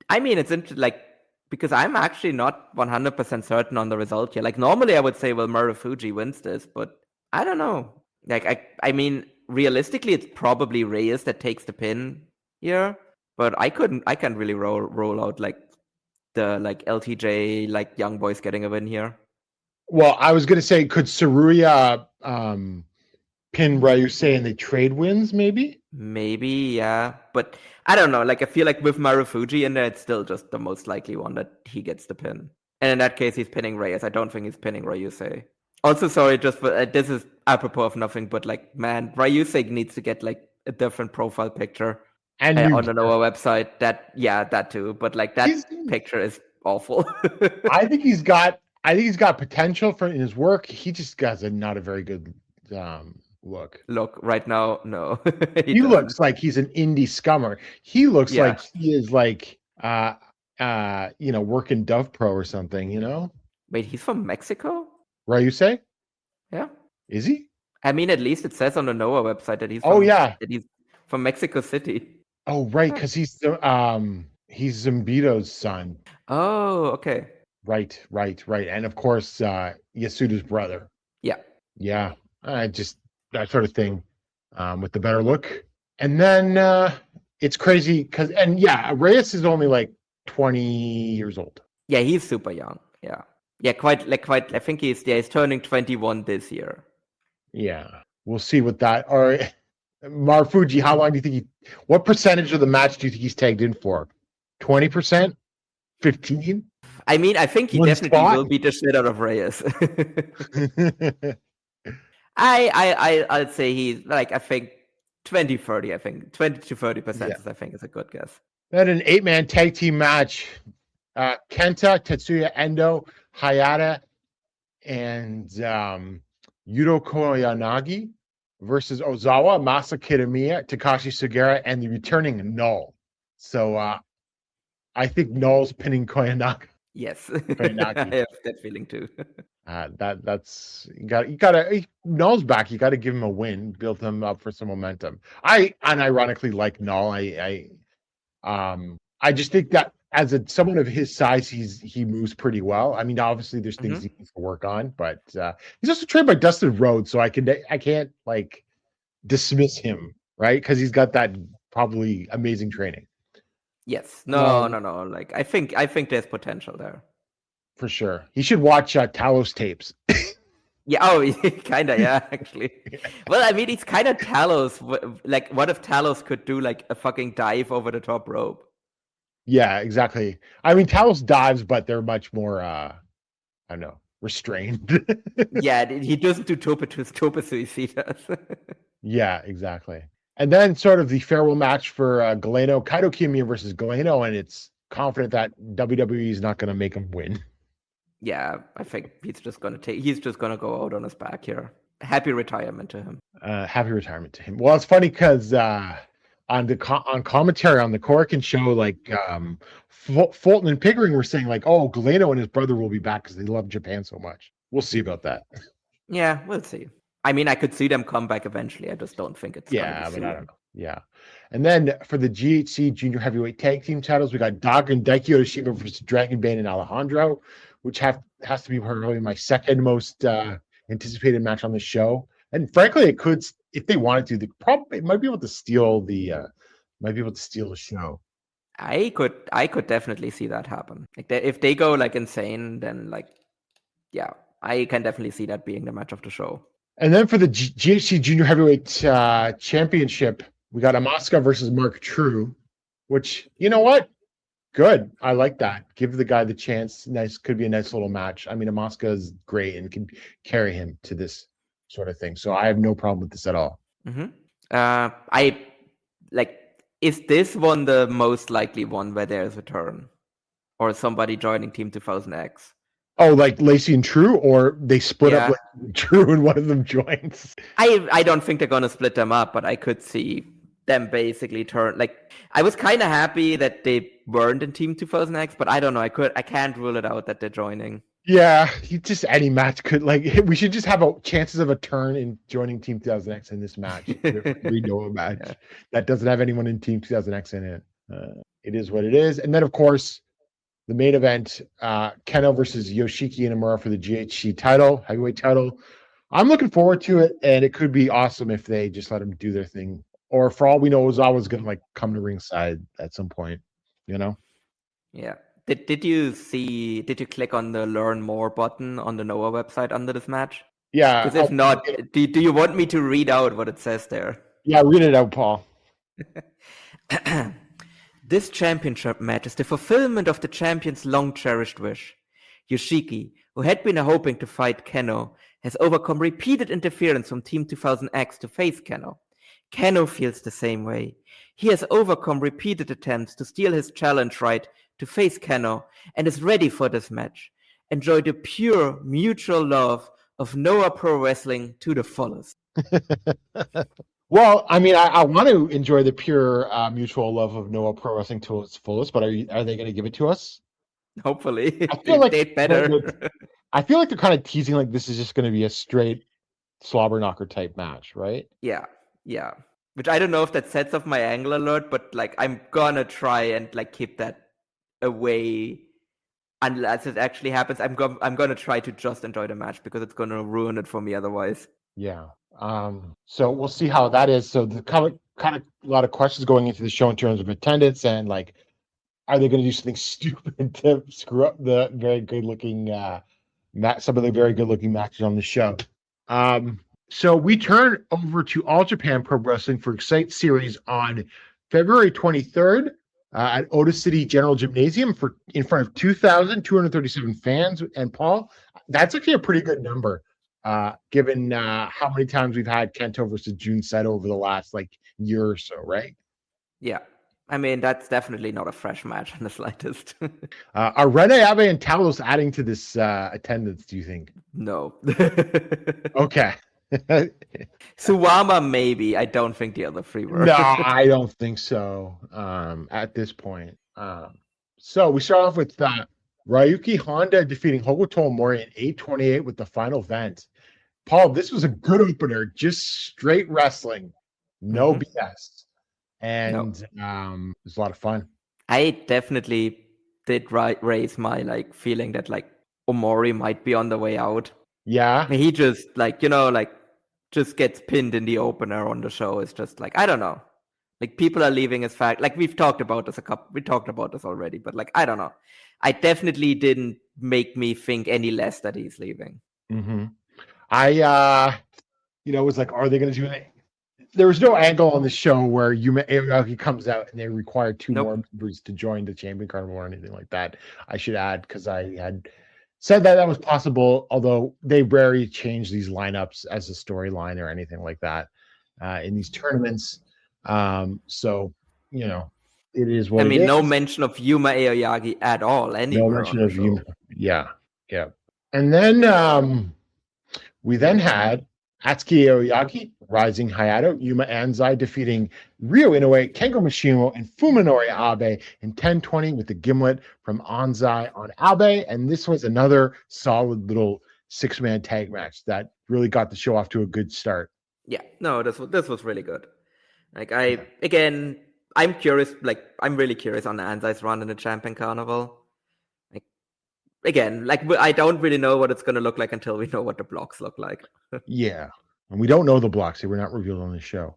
I mean, it's interesting, like, because I'm actually not 100% certain on the result here. Like, normally I would say, well, Marufuji wins this, but I don't know. Like, I mean, realistically, it's probably Reyes that takes the pin here, but I can't really roll out, like, the like LTJ like young boys getting a win here. Well, I was gonna say, could Saruya pin Ryusei and they trade wins? Maybe, yeah. But I don't know. Like, I feel like with Marufuji in there, it's still just the most likely one that he gets the pin. And in that case, he's pinning Reyes. I don't think he's pinning Ryusei. Also, sorry, just for this is apropos of nothing, but like, man, Ryusei needs to get like a different profile picture. And on the Noah website, that too. But like that picture is awful. I think he's got potential for in his work. He just has not a very good look. Look right now, no. he looks like he's an indie scummer. He looks like he is like working Dove Pro or something. Wait, he's from Mexico? Ryusei? Yeah. Is he? I mean, at least it says on the Noah website that he's that he's from Mexico City. Oh, right, because he's Zambito's son. Oh, okay. Right. And of course, Yasuda's brother. Yeah. Just that sort of thing with the better look. And then it's crazy because Reyes is only like 20 years old. Yeah, he's super young. Yeah, quite. I think he's turning 21 this year. Yeah, we'll see what that or. Marufuji, how long do you think what percentage of the match do you think he's tagged in for? 20%? 15%? I mean, I think he definitely will beat the shit out of Reyes. I'd say he's like, I think 20-30, I think 20 to 30% I think is a good guess. Then an 8-man tag team match. Kenta, Tetsuya Endo, Hayata, and Yuto Koyanagi versus Ozawa, Masa Kitamiya, Takashi Sugera, and the returning Null. So I think Null's pinning Koyanagi. Yes, I have that feeling too. That's you gotta Null's back. You gotta give him a win, build him up for some momentum. I unironically like Null. I just think that as someone of his size, he moves pretty well. I mean, obviously there's things he needs to work on, but he's also trained by Dustin Rhodes, so I can't like dismiss him, right? Because he's got that probably amazing training. Yes. No. Like I think there's potential there. For sure. He should watch Talos tapes. Yeah. Oh, kind of. Yeah, actually. Well, I mean, it's kind of Talos. Like, what if Talos could do like a fucking dive over the top rope? Yeah, exactly. I mean, Talos dives, but they're much more, I don't know, restrained. Yeah, he doesn't do tope suicidas. Yeah, exactly. And then sort of the farewell match for Galeno, Kaito Kiyomiya versus Galeno, and it's confident that WWE is not going to make him win. Yeah, I think he's just gonna go out on his back here. Happy retirement to him. Happy retirement to him. Well, it's funny because on commentary on the Corkin show, like Fulton and Pickering were saying like, oh, Galeno and his brother will be back because they love Japan so much. We'll see about that. Yeah, we'll see. I mean, I could see them come back eventually. I just don't think it's but I don't know. Yeah. And then for the GHC Junior Heavyweight Tag Team titles, we got Daga and Daiki Otoshima versus Dragon Bane and Alejandro, which has to be probably my second most anticipated match on the show. And frankly, it could, if they wanted to, it might be able to steal the show. I could definitely see that happen. Like if they go like insane, then like, yeah, I can definitely see that being the match of the show. And then for the GHC Junior Heavyweight Championship, we got Amaska versus Mark True, which, you know what? Good. I like that. Give the guy the chance. Nice. Could be a nice little match. I mean, Amaska is great and can carry him to this sort of thing. So I have no problem with this at all. Mm-hmm. Is this one the most likely one where there's a turn? Or somebody joining Team 2000X? Oh, like Lacey and True, or they split up like True and one of them joins? I don't think they're gonna split them up, but I could see them basically turn. Like, I was kind of happy that they weren't in Team 2000X, but I don't know. I can't rule it out that they're joining. Yeah, just any match could, like, we should just have chances of a turn in joining Team 2000X in this match. We know a match that doesn't have anyone in Team 2000X in it. It is what it is. And then, of course, the main event, Keno versus Yoshiki Inamura for the GHC title, heavyweight title. I'm looking forward to it, and it could be awesome if they just let them do their thing. Or for all we know, Ozawa's going to like come to ringside at some point, you know? Yeah. Did you click on the learn more button on the Noah website under this match? Yeah. Because if not, do you want me to read out what it says there? Yeah, read it out, Paul. This championship match is the fulfillment of the champion's long-cherished wish. Yoshiki, who had been hoping to fight Keno, has overcome repeated interference from Team 2000X to face Keno. Keno feels the same way. He has overcome repeated attempts to steal his challenge right to face Keno and is ready for this match. Enjoy the pure mutual love of Noah Pro Wrestling to the fullest. Well, I mean, I want to enjoy the pure mutual love of Noah Pro Wrestling to its fullest, but are they going to give it to us? Hopefully. I feel like better. I feel like they're kind of teasing like this is just going to be a straight slobber knocker type match, right? Yeah. Which I don't know if that sets off my angle alert, but like I'm gonna try and like keep that away unless it actually happens. I'm gonna try to just enjoy the match because it's gonna ruin it for me otherwise. Yeah. So we'll see how that is. So the kind of a lot of questions going into the show in terms of attendance and like, are they going to do something stupid to screw up the very good looking some of the very good looking matches on the show? So we turn over to All Japan Pro Wrestling for Excite Series on February 23rd at Ota City General Gymnasium in front of 2,237 fans. And Paul, that's actually a pretty good number, given how many times we've had Kento versus Jun Saito over the last like year or so, right? Yeah. I mean, that's definitely not a fresh match in the slightest. Are Rene, Abe, and Talos adding to this attendance, do you think? No. Okay. Suwama, maybe. I don't think the other three were. No, I don't think so at this point. So we start off with Ryuki Honda defeating Hokuto Mori in 8:28 with the final event. Paul, this was a good opener. Just straight wrestling. No BS. And it was a lot of fun. I definitely did raise my like feeling that like Omori might be on the way out. Yeah. He just just gets pinned in the opener on the show. It's just like, I don't know. Like people are leaving as fact. Like we talked about this already, but like, I don't know. I definitely didn't make me think any less that he's leaving. Mm-hmm. I was like, are they going to do it? There was no angle on the show where Yuma Aoyagi comes out and they require two more members to join the champion carnival or anything like that. I should add, because I had said that was possible, although they rarely change these lineups as a storyline or anything like that in these tournaments. So, it is what it is. No mention of Yuma Aoyagi at all anywhere. No mention of Yuma. Yeah. Yeah. And then we then had Atsuki Aoyagi, Rising Hayato, Yuma Anzai defeating Ryo Inoue, Kengo Mishimo, and Fuminori Abe in 10-20 with the gimlet from Anzai on Abe. And this was another solid little 6-man tag match that really got the show off to a good start. Yeah, no, this was really good. Like I'm curious. Like I'm really curious on Anzai's run in the Champion Carnival. I don't really know what it's going to look like until we know what the blocks look like. Yeah. And we don't know the blocks. They were not revealed on the show.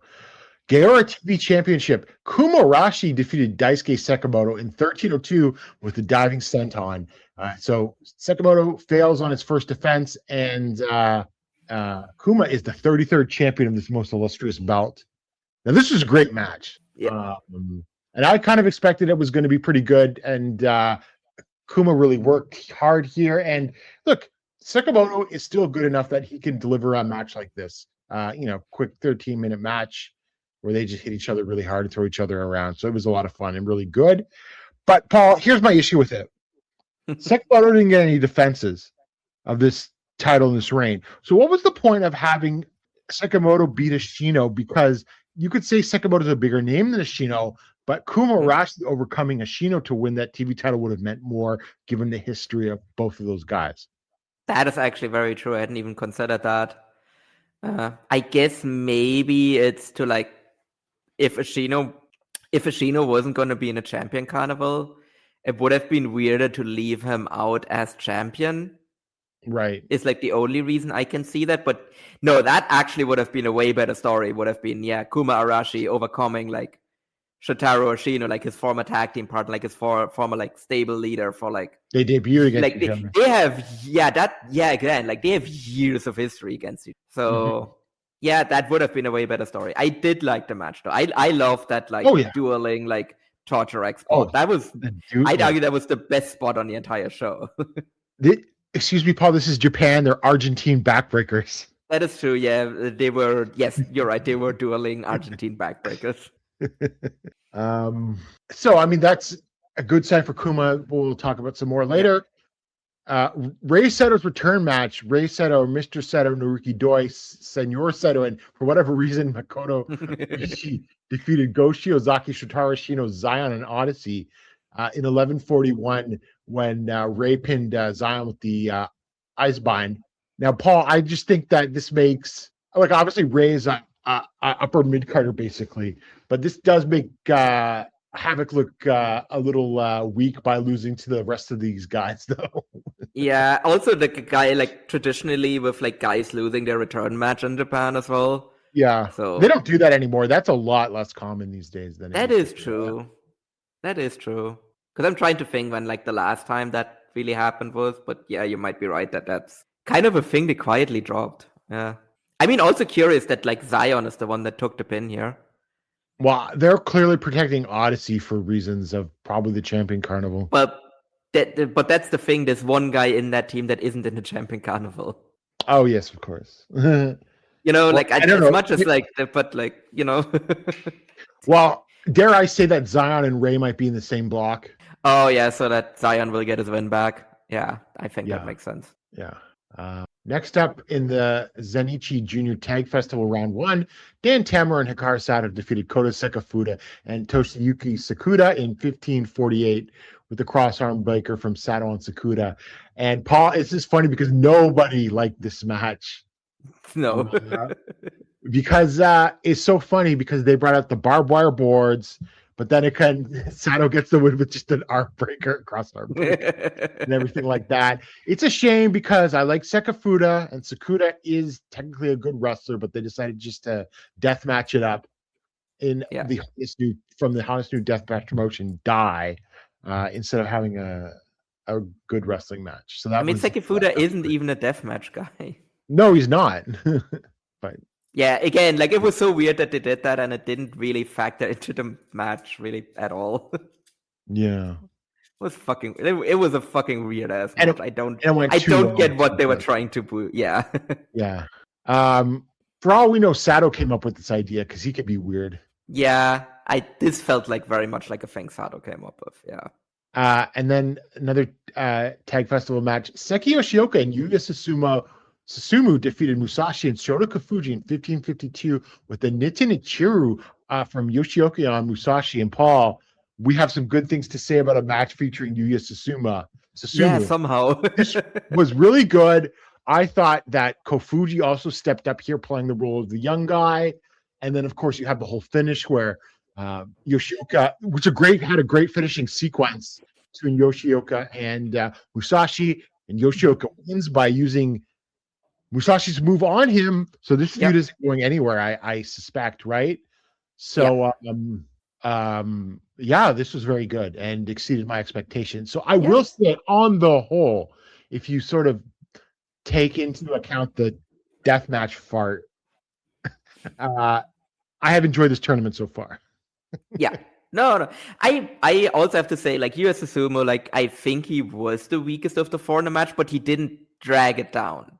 Gaora TV Championship. Kuma Arashi defeated Daisuke Sekimoto in 13:02 with the diving senton. So Sekimoto fails on his first defense, and Kuma is the 33rd champion of this most illustrious belt. Now, this was a great match. Yeah. And I kind of expected it was going to be pretty good, and Kuma really worked hard here. And look, Sekimoto is still good enough that he can deliver a match like this. Quick 13-minute match where they just hit each other really hard and throw each other around. So it was a lot of fun and really good. But Paul, here's my issue with it. Sekimoto didn't get any defenses of this title in this reign. So what was the point of having Sekimoto beat Ashino? Because you could say Sekimoto's a bigger name than Ashino, but Kuma Arashi overcoming Ashino to win that TV title would have meant more given the history of both of those guys. That is actually very true. I hadn't even considered that. I guess maybe it's to like, if Ashino wasn't going to be in a Champion Carnival, it would have been weirder to leave him out as champion. Right. It's like the only reason I can see that. But no, that actually would have been a way better story. Would have been, Kuma Arashi overcoming like Shotaro Ashino, like his former tag team partner, like his former like stable leader for like they debuted against like each other. They have again, like they have years of history against each other. So that would have been a way better story. I did like the match though. I love that dueling like torture export. That was I'd argue that was the best spot on the entire show. Excuse me, Paul, this is Japan. They're Argentine backbreakers. That is true, yeah. They were, yes, you're right. They were dueling Argentine backbreakers. So, I mean, that's a good sign for Kuma. We'll talk about some more later. Rei Seto's return match. Rei Seto, Mr. Seto, Naruki Doi, Senor Seto, and for whatever reason, Makoto defeated Go Shiozaki, Shotaro Ashino, Zion, and Odyssey in 11:41 when Rei pinned Zion with the ice bind. Now, Paul, I just think that this makes, like, obviously Rei is a upper mid-carder basically, but this does make Havoc look a little weak by losing to the rest of these guys, though. Yeah, also the guy, like, traditionally with like guys losing their return match in Japan as well. Yeah, so they don't do that anymore. That's a lot less common these days than that is true. That is true. Because I'm trying to think when like the last time that really happened was, but yeah, you might be right that that's kind of a thing they quietly dropped. Yeah. I mean, also curious that like Zion is the one that took the pin here. Well, they're clearly protecting Odyssey for reasons of probably the Champion Carnival. But that's the thing. There's one guy in that team that isn't in the Champion Carnival. Oh yes, of course. Like I don't know. Much as like, but like Well, dare I say that Zion and Rei might be in the same block? Oh yeah, so that Zion will get his win back. Yeah, I think that makes sense. Yeah. Next up in the Zenichi Junior Tag Festival Round 1, Dan Tamura and Hikaru Sato defeated Kota Sekafuda and Toshiyuki Sakuda in 15:48 with the cross-arm breaker from Sato and Sakuda. And Paul, it's just funny because nobody liked this match. No. Because it's so funny because they brought out the barbed wire boards, but then Sato gets the win with just an arm breaker, cross-arm breaker, and everything like that. It's a shame because I like Sekafuda, and Sakuda is technically a good wrestler, but they decided just to death match it up in the hottest new deathmatch promotion, Die, instead of having a good wrestling match. So that Sekafuda isn't even a deathmatch guy. No, he's not. But yeah, again, like it was so weird that they did that, and it didn't really factor into the match really at all. Yeah, it was a fucking weird ass match. I don't get what they were trying to do. Yeah, yeah. For all we know, Sato came up with this idea because he could be weird. Yeah, this felt like very much like a thing Sato came up with. Yeah. And then another tag festival match. Seki Yoshioka and Yuya Susumu defeated Musashi and Shota Kafuji in 15:52 with the Nitin Ichiru from Yoshioka on Musashi. And Paul, we have some good things to say about a match featuring Yuya Susumu. Yeah, somehow. This was really good. I thought that Kofuji also stepped up here playing the role of the young guy. And then, of course, you have the whole finish where Yoshioka, which had a great finishing sequence between Yoshioka and Musashi. And Yoshioka wins by using Musashi's move on him. So this feud isn't going anywhere, I suspect, right? So, this was very good and exceeded my expectations. So I will say, on the whole, if you sort of take into account the deathmatch fart, I have enjoyed this tournament so far. No. I also have to say, like, Yuya Susumu, like, I think he was the weakest of the four in the match, but he didn't drag it down.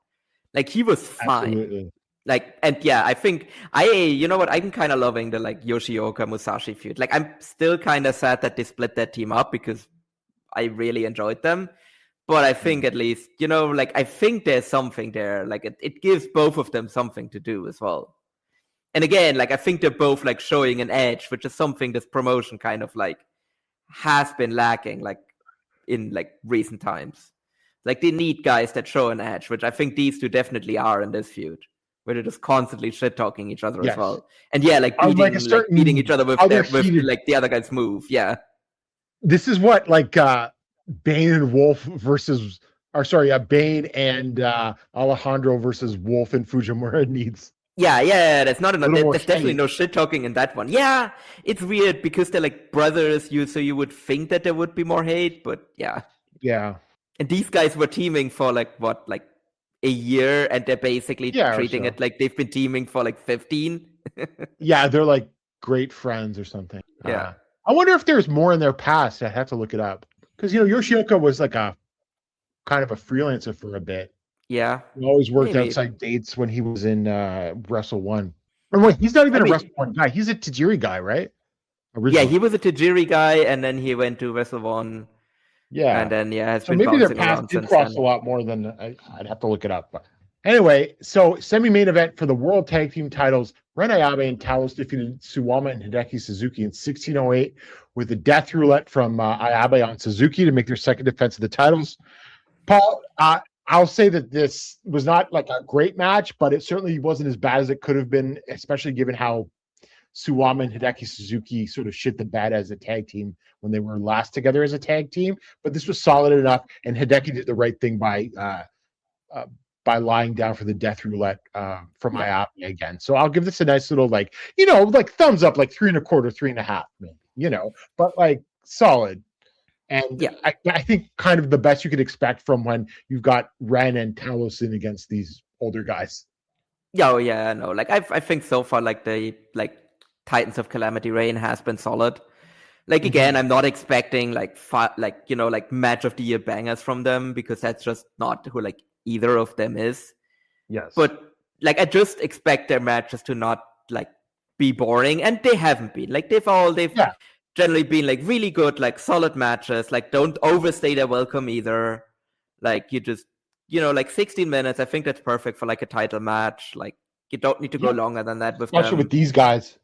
Like, he was fine. Absolutely. Like, and I think you know what, I'm kind of loving the, like, Yoshioka Musashi feud. Like, I'm still kind of sad that they split that team up because I really enjoyed them. But I think at least, you know, like, I think there's something there. Like, it gives both of them something to do as well. And again, like, I think they're both, like, showing an edge, which is something this promotion kind of, like, has been lacking, like, in, like, recent times. Like, they need guys that show an edge, which I think these two definitely are in this feud, where they're just constantly shit-talking each other as well. And like, beating each other with like, the other guy's move. Yeah. This is what, like, Bane and Wolf versus, Bane and Alejandro versus Wolf and Fujimura needs. Yeah, there's definitely no shit talking in that one. Yeah, it's weird because they're like brothers, so you would think that there would be more hate, but yeah. And these guys were teaming for like a year, and they're basically treating it like they've been teaming for like 15. Yeah, they're like great friends or something. Yeah. I wonder if there's more in their past. I have to look it up because Yoshioka was like a kind of a freelancer for a bit. Yeah, he always worked outside dates when he was in Wrestle One. Or wait, he's not even a Wrestle One guy. He's a Tajiri guy, right? Originally. Yeah, he was a Tajiri guy, and then he went to Wrestle One. Yeah, and then has so been maybe their paths did cross a lot more than I'd have to look it up. But anyway, so semi-main event for the World Tag Team titles: Ren Ayabe and Talos defeated Suwama and Hideki Suzuki in 16:08 with a death roulette from Ayabe on Suzuki to make their second defense of the titles. Paul, I'll say that this was not like a great match, but it certainly wasn't as bad as it could have been, especially given how Suwama and Hideki Suzuki sort of shit the bed as a tag team when they were last together as a tag team. But this was solid enough, and Hideki did the right thing by lying down for the death roulette from Ayabe again. So I'll give this a nice little thumbs up, like 3 1/4, 3 1/2, but like solid. And I think kind of the best you could expect from when you've got Ren and Talos in against these older guys. Like I think so far, like the Titans of Calamity Reign has been solid. Like again, I'm not expecting like match of the year bangers from them because that's just not who like either of them is. Yes, but like I just expect their matches to not like be boring, and they haven't been. Like they've generally been like really good, like solid matches, like don't overstay their welcome either. Like you just, like 16 minutes, I think that's perfect for like a title match. Like you don't need to go longer than that with especially with these guys.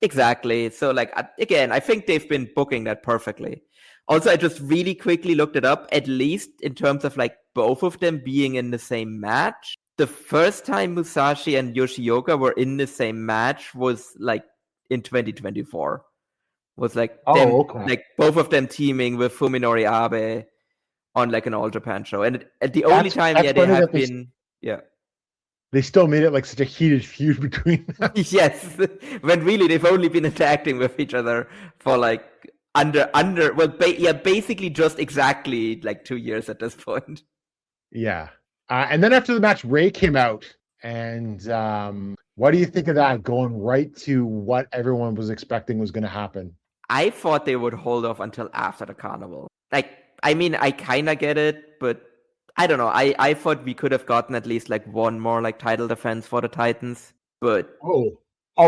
Exactly. So like, again, I think they've been booking that perfectly. Also, I just really quickly looked it up, at least in terms of like both of them being in the same match. The first time Musashi and Yoshioka were in the same match was like in 2024. Was like like both of them teaming with Fuminori Abe on like an All Japan show, and the only time they have been they still made it like such a heated feud between them. Yes, when really they've only been interacting with each other for like basically just exactly like 2 years at this point. And then after the match, Ray came out, and what do you think of that? Going right to what everyone was expecting was going to happen. I thought they would hold off until after the carnival. Like, I mean, I kind of get it, but I don't know. I thought we could have gotten at least like one more like title defense for the Titans, but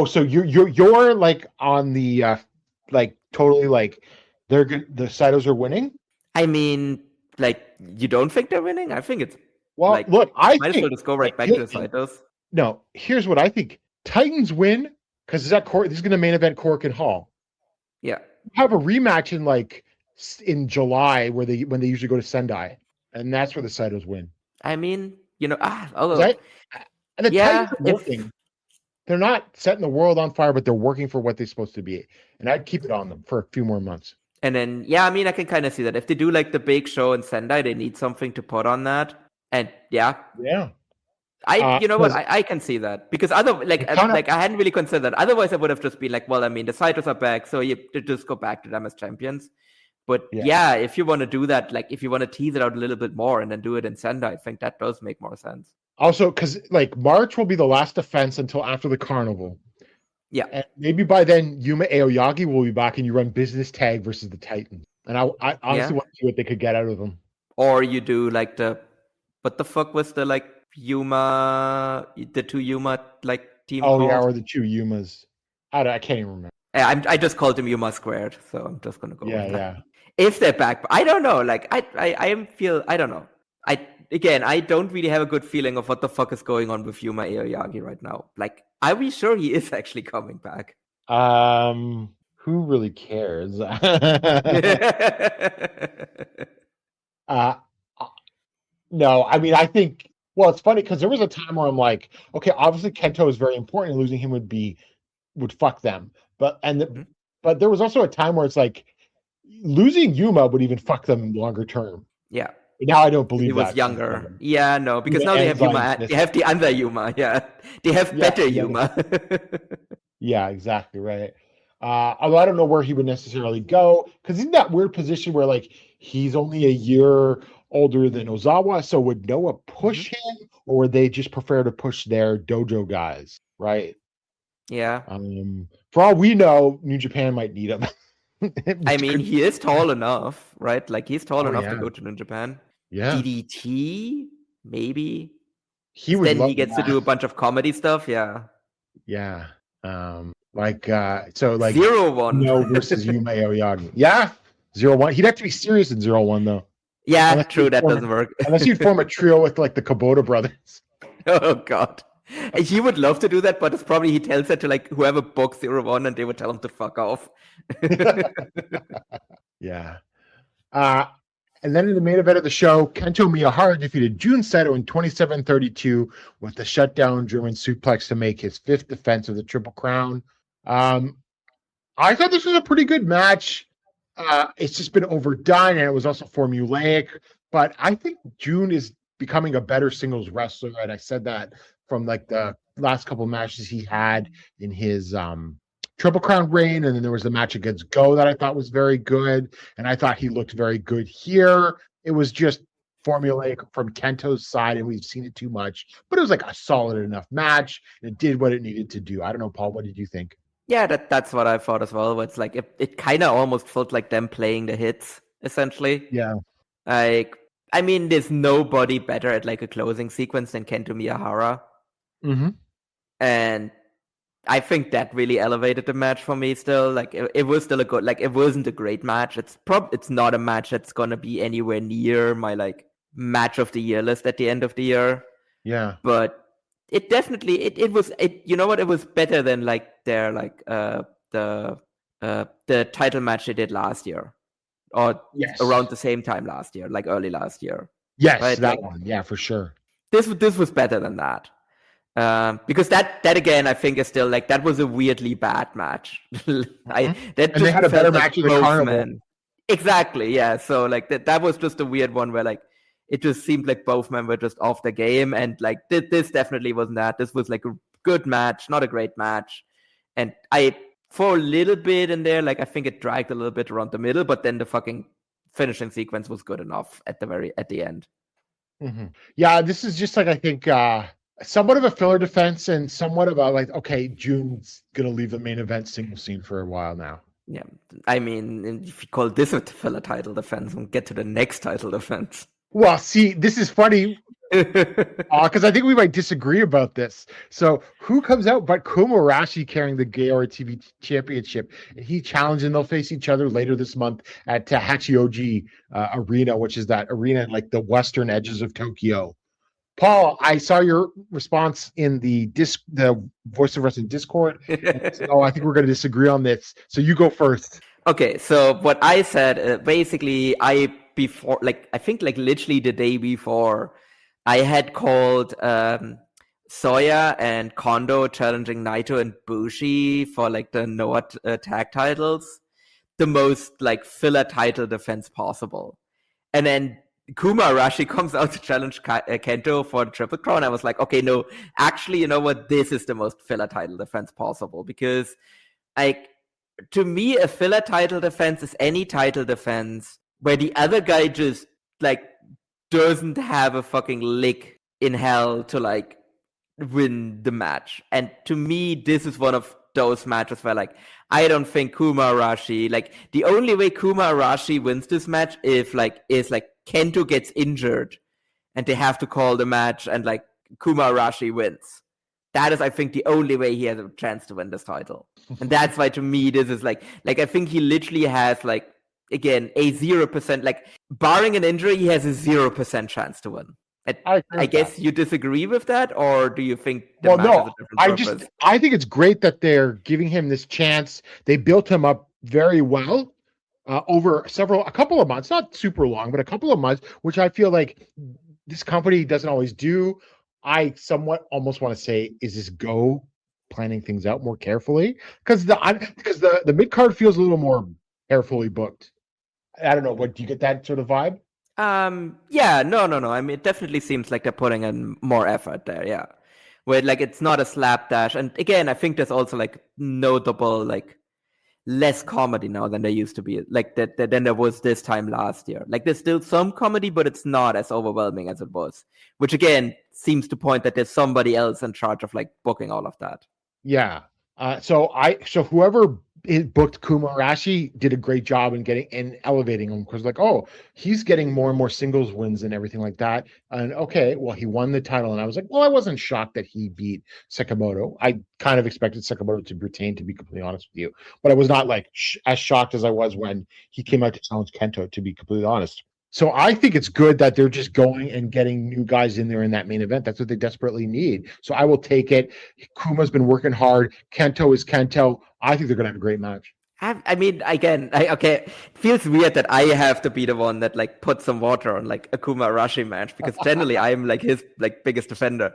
so you're like on the like totally like They're good. The Saitos are winning. I mean, like, you don't think they're winning? I think it's Well, like, look, I might as think well just go right back to the Saitos. no. Here's what I think: Titans win because this is going to main event Cork and Hall. Yeah. Have a rematch in July when they usually go to Sendai, and that's where the Saitos win. I mean, and the Titans are working. They're not setting the world on fire, but they're working for what they're supposed to be, and I'd keep it on them for a few more months. And then, I mean, I can kind of see that if they do like the big show in Sendai, they need something to put on that, and yeah. I can see that because I hadn't really considered that. Otherwise, I would have just been like, well, I mean, the Saitos are back, so you just go back to them as champions. But if you want to do that, like if you want to tease it out a little bit more and then do it in Sendai, I think that does make more sense. Also, because like March will be the last defense until after the carnival. Yeah, and maybe by then Yuma Aoyagi will be back, and you run business tag versus the Titans. And I honestly want to see what they could get out of them. Or you do like what the fuck was the like Yuma, the two Yuma like team? Oh called? Yeah, or the two Yumas. I can't even remember. I just called them Yuma squared, so I'm just gonna go. Yeah, with yeah. That. If they're back, I don't know. Like I feel I don't know. I don't really have a good feeling of what the fuck is going on with Yuma Aoyagi right now. Like, are we sure he is actually coming back? Who really cares? No, I mean, I think. Well, it's funny because there was a time where I'm like, okay, obviously Kento is very important, and losing him would fuck them. But there was also a time where it's like losing Yuma would even fuck them longer term. Yeah. Now I don't believe he was younger. Yeah, no, because now they have Yuma. They have the other Yuma. Yeah, they have better Yuma. Yeah, exactly right. Although I don't know where he would necessarily go, because he's in that weird position where like he's only a year older than Ozawa. So would Noah push him, or would they just prefer to push their dojo guys? Right. Yeah. For all we know, New Japan might need him. I mean, he is tall enough, right? Like he's tall enough to go to New Japan. Yeah. DDT, maybe. He would. Then he gets to do a bunch of comedy stuff. Yeah. Yeah. Like 0-1. No versus Yuma Aoyagi. Yeah. 0-1. He'd have to be serious in 0-1 though. Yeah, true. That doesn't work. Unless you'd form a trio with like the Kubota brothers. Oh God. He would love to do that, but it's probably he tells it to like whoever books 0-1 and they would tell him to fuck off. Yeah. And then in the main event of the show, Kento Miyahara defeated Jun Saito in 27-32 with the shutdown German suplex to make his 5th defense of the Triple Crown. I thought this was a pretty good match. It's just been overdone, and it was also formulaic. But I think Jun is becoming a better singles wrestler, and I said that from like the last couple of matches he had in his Triple Crown reign, and then there was the match against Go that I thought was very good, and I thought he looked very good here. It was just formulaic from Kento's side, and we've seen it too much, but it was like a solid enough match. It did what it needed to do. I don't know, Paul, what did you think? Yeah, that's what I thought as well. It's like it kind of almost felt like them playing the hits, essentially. Yeah. Like, I mean, there's nobody better at like a closing sequence than Kento Miyahara. Mm-hmm. And I think that really elevated the match for me still. Like, it was still a good, like, it wasn't a great match. It's not a match that's going to be anywhere near my, like, match of the year list at the end of the year. Yeah. But it definitely, it was, you know what? It was better than, like, their, like, the title match they did last year. Or around the same time last year, like early last year. Yes, right? that one. Yeah, for sure. This was better than that. Because that again, I think is still like that was a weirdly bad match. And they had a better match in the Carnival. Exactly, yeah. So like that was just a weird one where like it just seemed like both men were just off the game, and like this definitely wasn't that. This was like a good match, not a great match. And for a little bit in there, like I think it dragged a little bit around the middle, but then the fucking finishing sequence was good enough at the end. Mm-hmm. Yeah, this is just like I think somewhat of a filler defense and somewhat of a like, okay, Jun's gonna leave the main event single scene for a while now. Yeah, I mean, if you call this a filler title defense, we'll get to the next title defense. Well, see, this is funny. Because I think we might disagree about this. So who comes out but Kuma Arashi carrying the Gaora TV Championship? He challenged, and they'll face each other later this month at Hachioji Arena, which is that arena like the western edges of Tokyo. Paul, I saw your response in the Voice of Wrestling Discord. Said, I think we're going to disagree on this. So you go first. Okay, so what I said, basically, I think literally the day before, I had called Soya and Kondo challenging Naito and Bushi for like the Noah tag titles, the most like filler title defense possible. And then Kuma Arashi comes out to challenge Kento for the Triple Crown. I was like, okay, no, actually, you know what? This is the most filler title defense possible, because like, to me, a filler title defense is any title defense where the other guy just like doesn't have a fucking lick in hell to like win the match. And to me, this is one of those matches where like I don't think Kuma Arashi, like the only way Kuma Arashi wins this match is like Kento gets injured and they have to call the match and like Kuma Arashi wins. That is, I think, the only way he has a chance to win this title. And that's why, to me, this is like I think he literally has, like, again, a 0%, like, barring an injury, he has a 0% chance to win. I guess you disagree with that, or do you think the match has a different purpose? I think it's great that they're giving him this chance. They built him up very well over a couple of months, not super long, but a couple of months, which I feel like this company doesn't always do. I somewhat almost want to say, is this Go planning things out more carefully? Because the mid card feels a little more carefully booked. I don't know. What do you get that sort of vibe? Yeah, no. I mean, it definitely seems like they're putting in more effort there. Yeah, where like it's not a slapdash. And again, I think there's also like notable like less comedy now than there used to be, like that than there was this time last year. Like there's still some comedy, but it's not as overwhelming as it was, which again seems to point that there's somebody else in charge of like booking all of that. Yeah. So whoever booked Kuma Arashi did a great job in getting and elevating him, because like, oh, he's getting more and more singles wins and everything like that. And okay, well, he won the title, and I was like, well, I wasn't shocked that he beat Sakamoto. I kind of expected Sakamoto to retain, to be completely honest with you, but I was not like as shocked as I was when he came out to challenge Kento, to be completely honest. So I think it's good that they're just going and getting new guys in there in that main event. That's what they desperately need. So I will take it. Kuma's been working hard. Kento is Kento. I think they're going to have a great match. I mean, again, it feels weird that I have to be the one that like put some water on like a Kuma Arashi match, because generally I'm like his like biggest defender.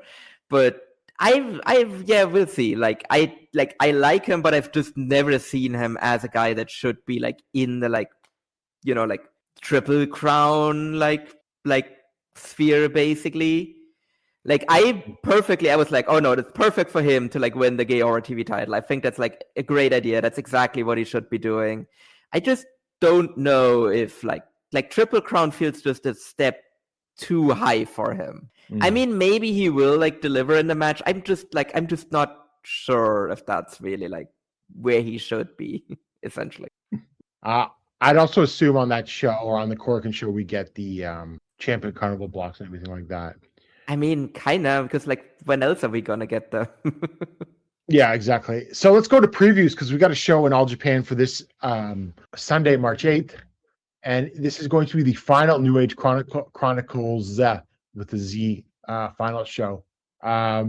But we'll see. Like I like him, but I've just never seen him as a guy that should be like in the like, you know, like Triple Crown like sphere basically. Like I was like, oh no, that's perfect for him to like win the Gaora TV title. I think that's like a great idea. That's exactly what he should be doing. I just don't know if like Triple Crown feels just a step too high for him. I mean, maybe he will like deliver in the match. I'm just not sure if that's really like where he should be, essentially. I'd also assume on that show, or on the Corkin show, we get the Champion Carnival blocks and everything like that. I mean, kind of, because like, when else are we going to get them? Yeah, exactly. So let's go to previews, because we got a show in All Japan for this Sunday, March 8th. And this is going to be the final New Age Chronicles with the Z final show. I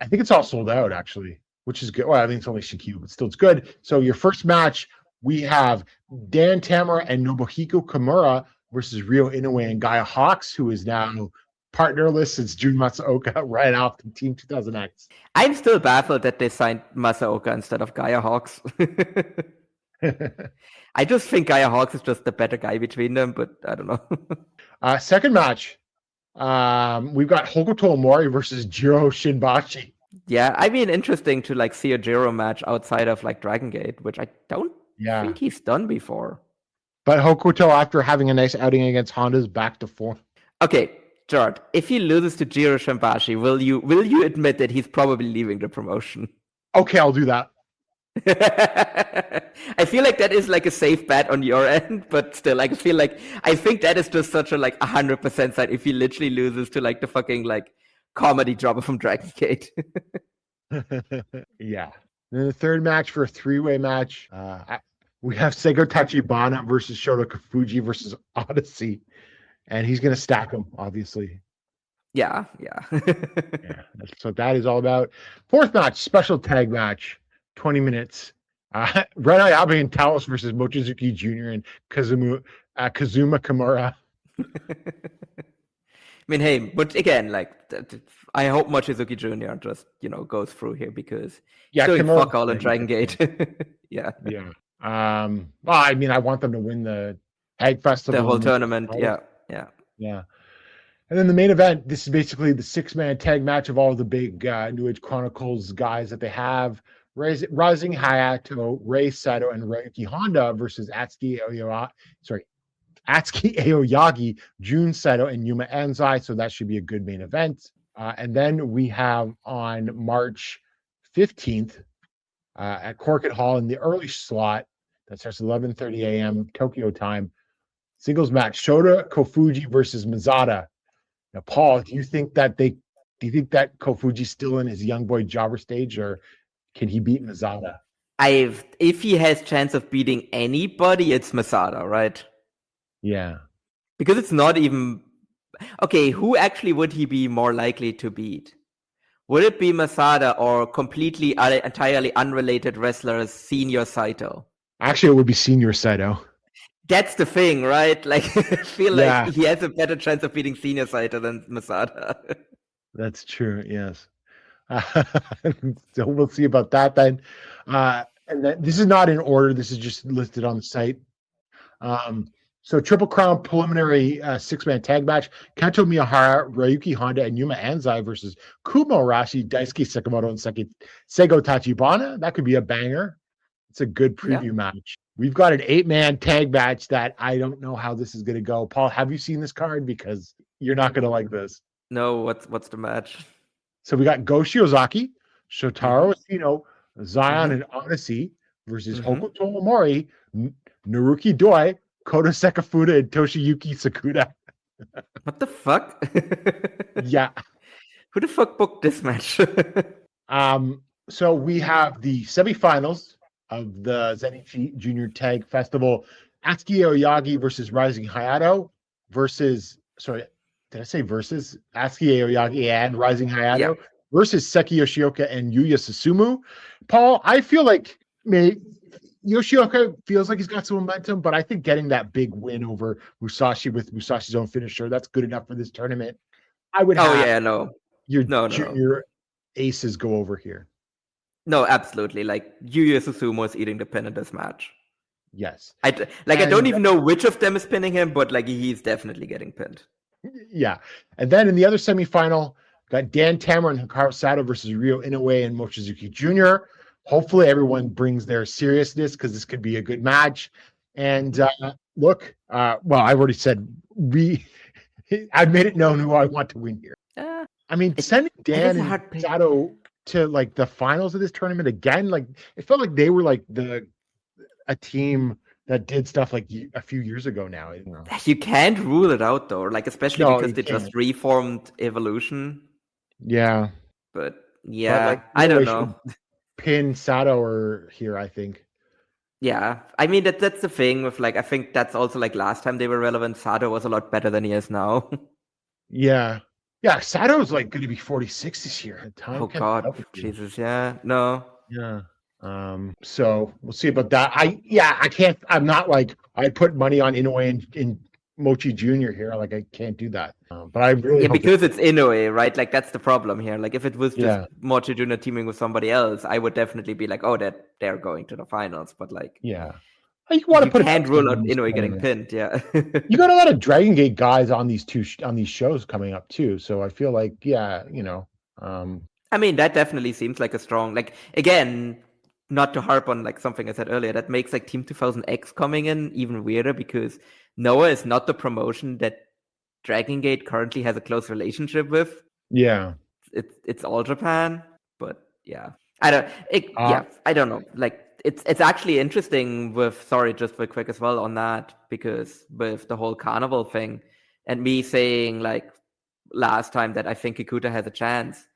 think it's all sold out, actually, which is good. Well, I think it's only Shikyu, but still it's good. So your first match, we have Dan Tamura and Nobuhiko Kimura versus Ryo Inoue and Gaia Hawks, who is now partnerless since Jun Matsuoka right off the Team 2000X. I'm still baffled that they signed Masaoka instead of Gaia Hawks. I just think Gaia Hawks is just the better guy between them, but I don't know. Second match, we've got Hokuto Omori versus Jiro Shinbashi. Yeah, I mean, interesting to like see a Jiro match outside of like Dragon Gate, which I don't think he's done before. But Hokuto, after having a nice outing against Honda's, back to form. Okay, Gerard, if he loses to Jiro Shinbashi, will you admit that he's probably leaving the promotion? Okay, I'll do that. I feel like that is like a safe bet on your end, but still, like, I think that is just such a like 100% side if he literally loses to like the fucking like comedy drama from Dragon Gate. Yeah. Then the third match for a three-way match, we have Seigo Tachibana versus Shota Kafuji versus Odyssey, and he's going to stack them, obviously. Yeah. Yeah, that's what that is all about. Fourth match, special tag match, 20 minutes. Ren Ayabe and Talos versus Mochizuki Jr. and Kazuma Kimura. I mean, hey, but again, like, I hope Mochizuki Jr. just, goes through here because he's doing fuck all in Dragon Gate. Yeah. Well, I mean, I want them to win the Tag Festival. The whole tournament. Yeah. And then the main event, this is basically the six-man tag match of all the big New Age Chronicles guys that they have. Rising Hayato, Rei Saito, and Ryuki Honda versus Atsuki Aoyagi, Jun Saito, and Yuma Anzai. So that should be a good main event. And then we have on March 15th at Corkett Hall in the early slot, that starts 11:30 a.m. Tokyo time, singles match, Shota Kofuji versus Mazada. Now, Paul, do you think that Kofuji's still in his young boy jobber stage, or can he beat Mazada? If he has chance of beating anybody, it's Masada, right? Yeah. Because it's not even... Okay, who actually would he be more likely to beat? Would it be Masada or completely, entirely unrelated wrestler Senior Saito? Actually, it would be Senior Saito. That's the thing, right? Like, I feel like he has a better chance of beating Senior Saito than Masada. That's true, yes. So we'll see about that then. And then this is not in order. This is just listed on the site. So Triple Crown preliminary six-man tag match. Kento Miyahara, Ryuki Honda, and Yuma Anzai versus Kumo Arashi, Daisuke Sekimoto, and Seigo Tachibana. That could be a banger. It's a good preview match. We've got an 8-man tag match that I don't know how this is going to go. Paul, have you seen this card? Because you're not going to like this. No, what's the match? So we got Go Shiozaki, Shotaro Ashino, Zion and Odyssey versus Hokuto Omori, Naruki Doi, Kota Sekafuda, and Toshiyuki Sakuda. What the fuck? Yeah. Who the fuck booked this match? So we have the semifinals of the Zenichi Junior Tag Festival. Atsuki Aoyagi versus Rising Hayato versus, sorry, did I say versus? Atsuki Aoyagi and Rising Hayato versus Seki Yoshioka and Yuya Susumu. Paul, I feel like Yoshioka feels like he's got some momentum, but I think getting that big win over Musashi with Musashi's own finisher, that's good enough for this tournament. I would have your junior aces go over here. No, absolutely. Like, Yuya Susumu is eating the pin in this match. Yes. I don't even know which of them is pinning him, but like he's definitely getting pinned. Yeah. And then in the other semifinal, got Dan Tamura and Hikaru Sato versus Ryo Inoue and Mochizuki Jr. Hopefully everyone brings their seriousness because this could be a good match. And look, well, I've already said I've made it known who I want to win here. I mean, sending Dan and Sato to like the finals of this tournament again, like it felt like they were like a team that did stuff like a few years ago now. You can't rule it out though, like especially because they just reformed Evolution. Yeah, but I don't know. Pin Sato or here, I think. Yeah, I mean that's the thing with like I think that's also like last time they were relevant. Sato was a lot better than he is now. Yeah, Sato's like going to be 46 this year. Oh God, Jesus, yeah, no, yeah. So we'll see about that. I can't. I'm not like I put money on Inoue and Mochi Jr. here. Like I can't do that. But I really because it's Inoue, right? Like that's the problem here. Like if it was just Mochi Jr. teaming with somebody else, I would definitely be like, oh, that they're going to the finals. But like, you want to can't rule out Inoue getting pinned. Yeah, you got a lot of Dragon Gate guys on these shows coming up too. So I feel like I mean that definitely seems like a strong like again. Not to harp on like something I said earlier, that makes like Team 2000X coming in even weirder because Noah is not the promotion that Dragon Gate currently has a close relationship with. Yeah. It's All Japan, but yeah. I don't know. Like it's actually interesting with just real quick as well on that, because with the whole carnival thing and me saying like last time that I think Kikuta has a chance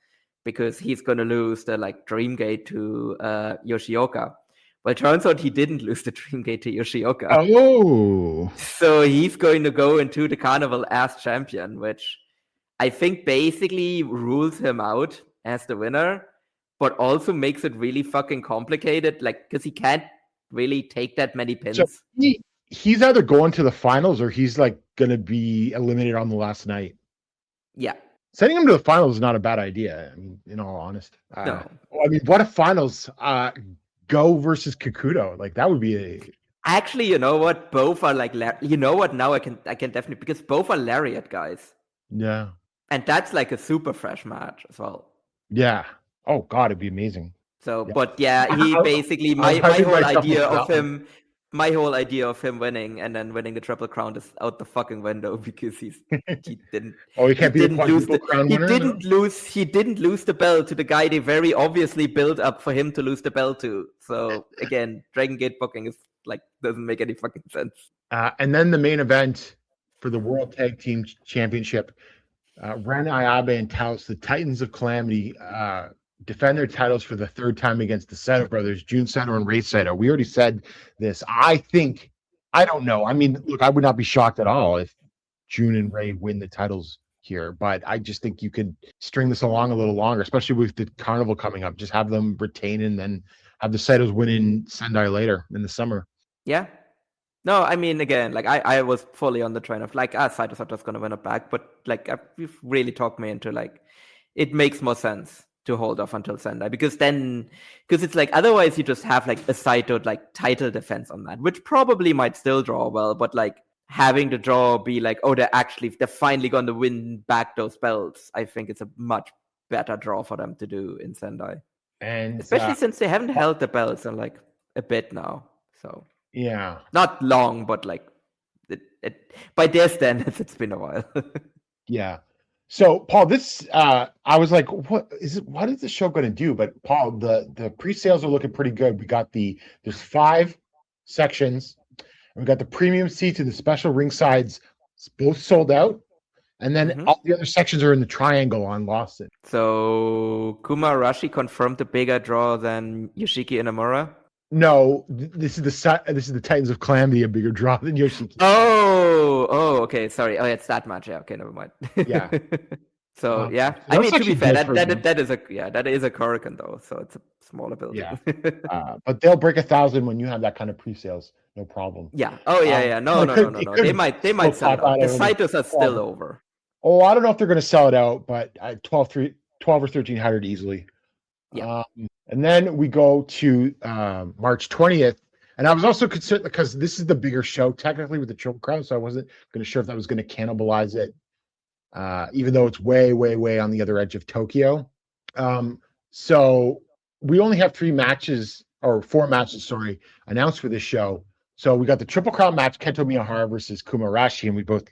because he's going to lose the like Dreamgate to Yoshioka. Well, it turns out he didn't lose the Dreamgate to Yoshioka. Oh. So he's going to go into the carnival as champion, which I think basically rules him out as the winner, but also makes it really fucking complicated, like, because he can't really take that many pins. So he's either going to the finals or he's like going to be eliminated on the last night. Yeah. Sending him to the finals is not a bad idea. I mean, in all honesty. No. I mean, what if finals Go versus Kikuto? Like that would be a. Actually, you know what? Both are like, you know what? Now I can definitely, because both are Lariat guys. Yeah. And that's like a super fresh match as well. Yeah. Oh God, it'd be amazing. So, yeah. But yeah, he basically my whole idea of him winning and then winning the Triple Crown is out the fucking window because he didn't. Oh, he can't be the quadruple crown winner. He didn't lose the belt to the guy they very obviously built up for him to lose the belt to. So again, Dragon Gate booking is like doesn't make any fucking sense. And then the main event for the World Tag Team Championship, Ren Ayabe and Taos, the Titans of Calamity, defend their titles for the third time against the Saito brothers, Jun Saito and Rei Saito. We already said this. I don't know. I mean, look, I would not be shocked at all if Jun and Rei win the titles here, but I just think you could string this along a little longer, especially with the carnival coming up. Just have them retain and then have the Saitos win in Sendai later in the summer. Yeah. No, I mean, again, like I was fully on the train of like, Saitos are just going to win it back, but like you've really talked me into like, it makes more sense to hold off until Sendai, because it's like otherwise you just have like a Saito like title defense on that, which probably might still draw well, but like having the draw be like, oh, they're finally going to win back those belts. I think it's a much better draw for them to do in Sendai, and especially since they haven't held the belts in like a bit now. So yeah, not long, but like it by their standards, it's been a while. Yeah. So, Paul, this I was like, what is the show going to do? But Paul, the pre-sales are looking pretty good. We got there's 5 sections, and we got the premium seats and the special ring sides both sold out, and then all the other sections are in the triangle on Lawson. So Kuma Arashi confirmed a bigger draw than Yoshiki Inamura. No, this is the Titans of Calamity, a bigger draw than Yoshiki. Oh, okay. Sorry. Oh, it's that much. Yeah. Okay, never mind. Yeah. So yeah, I mean, to be fair, that is a Korakuen though, so it's a smaller building. Yeah. But they'll break 1,000 when you have that kind of pre-sales, no problem. Yeah. Oh yeah. No. They might sell it out. The Saitos are still over. Oh, I don't know if they're going to sell it out, but 12 or 1,300 easily. Yeah. And then we go to March 20th. And I was also concerned because this is the bigger show technically with the Triple Crown, so I wasn't going to sure if that was going to cannibalize it, even though it's way, way, way on the other edge of Tokyo. So we only have 4 matches, announced for this show. So we got the Triple Crown match, Kento Miyahara versus Kuma Arashi, and we both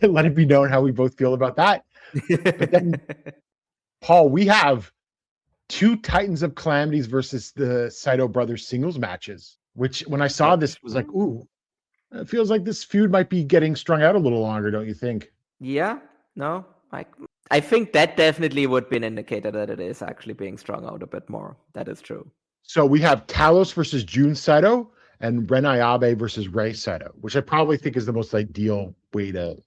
let it be known how we both feel about that. But then, Paul, we have 2 Titans of Calamities versus the Saito brothers singles matches, which when I saw this was like, ooh, it feels like this feud might be getting strung out a little longer, don't you think? Yeah, no, I think that definitely would be an indicator that it is actually being strung out a bit more. That is true. So we have Talos versus Jun Saito and Ren Ayabe versus Rei Saito, which I probably think is the most ideal way to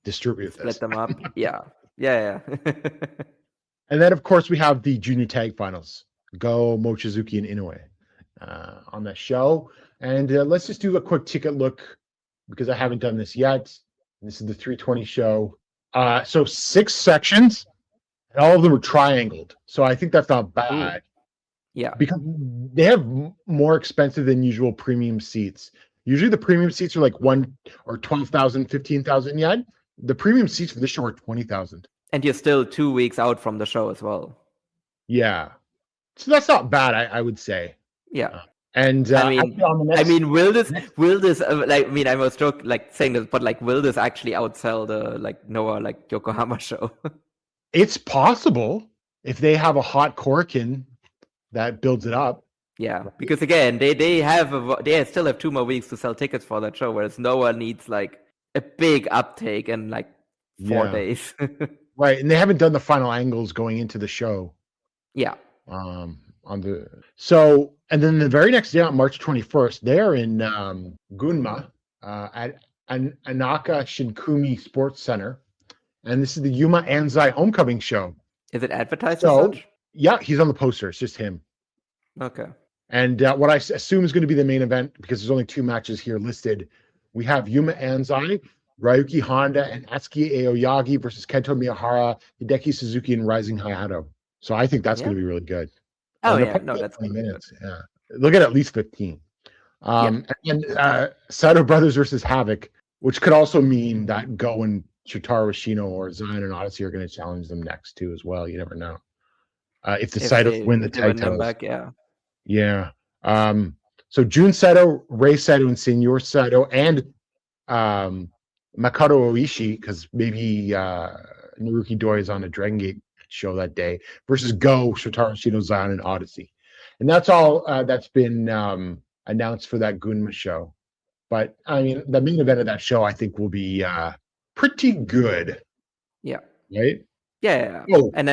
distribute this. Split them up. Yeah. And then, of course, we have the junior tag finals, Go, Mochizuki, and Inoue on that show. And let's just do a quick ticket look because I haven't done this yet. This is the 320 show. So 6 sections, and all of them are triangled. So I think that's not bad. Yeah. Because they have more expensive than usual premium seats. Usually the premium seats are like 12,000, 15,000 yen. The premium seats for this show are 20,000. And you're still 2 weeks out from the show as well. Yeah. So that's not bad, I would say. Yeah. And I mean, will this like, I mean, I was saying this, but like, will this actually outsell the like Noah like Yokohama show? It's possible. if they have a hot Korakuen, that builds it up. Yeah, because again, they still have 2 more weeks to sell tickets for that show, whereas Noah needs like a big uptake in like 4 days. Right, and they haven't done the final angles going into the show. Yeah. And then the very next day on March 21st, they're in Gunma at Anaka Shinkumi Sports Center, and this is the Yuma Anzai Homecoming Show. Is it advertised as such? Yeah, he's on the poster. It's just him. Okay. And what I assume is going to be the main event, because there's only 2 matches here listed, we have Yuma Anzai, Ryuki Honda, and Atsuki Aoyagi versus Kento Miyahara, Hideki Suzuki, and Rising Hayato. So I think that's going to be really good. Oh, yeah. No, that's 20 minutes. Yeah. Look at least 15. And Saito Brothers versus Havoc, which could also mean that Go and Shotaro Ashino or Zion and Odyssey are going to challenge them next, too, as well. You never know. If the Saitos win the tag titles. Yeah. So Jun Saito, Rei Saito, and Senior Saito, and Makoto Oishi, because maybe Naruki Doi is on a Dragon Gate show that day, versus Go, Shotaro Ashino, Zion, and Odyssey. And that's all that's been announced for that Gunma show. But, I mean, the main event of that show, I think, will be pretty good. Yeah. Right? Yeah. Oh, and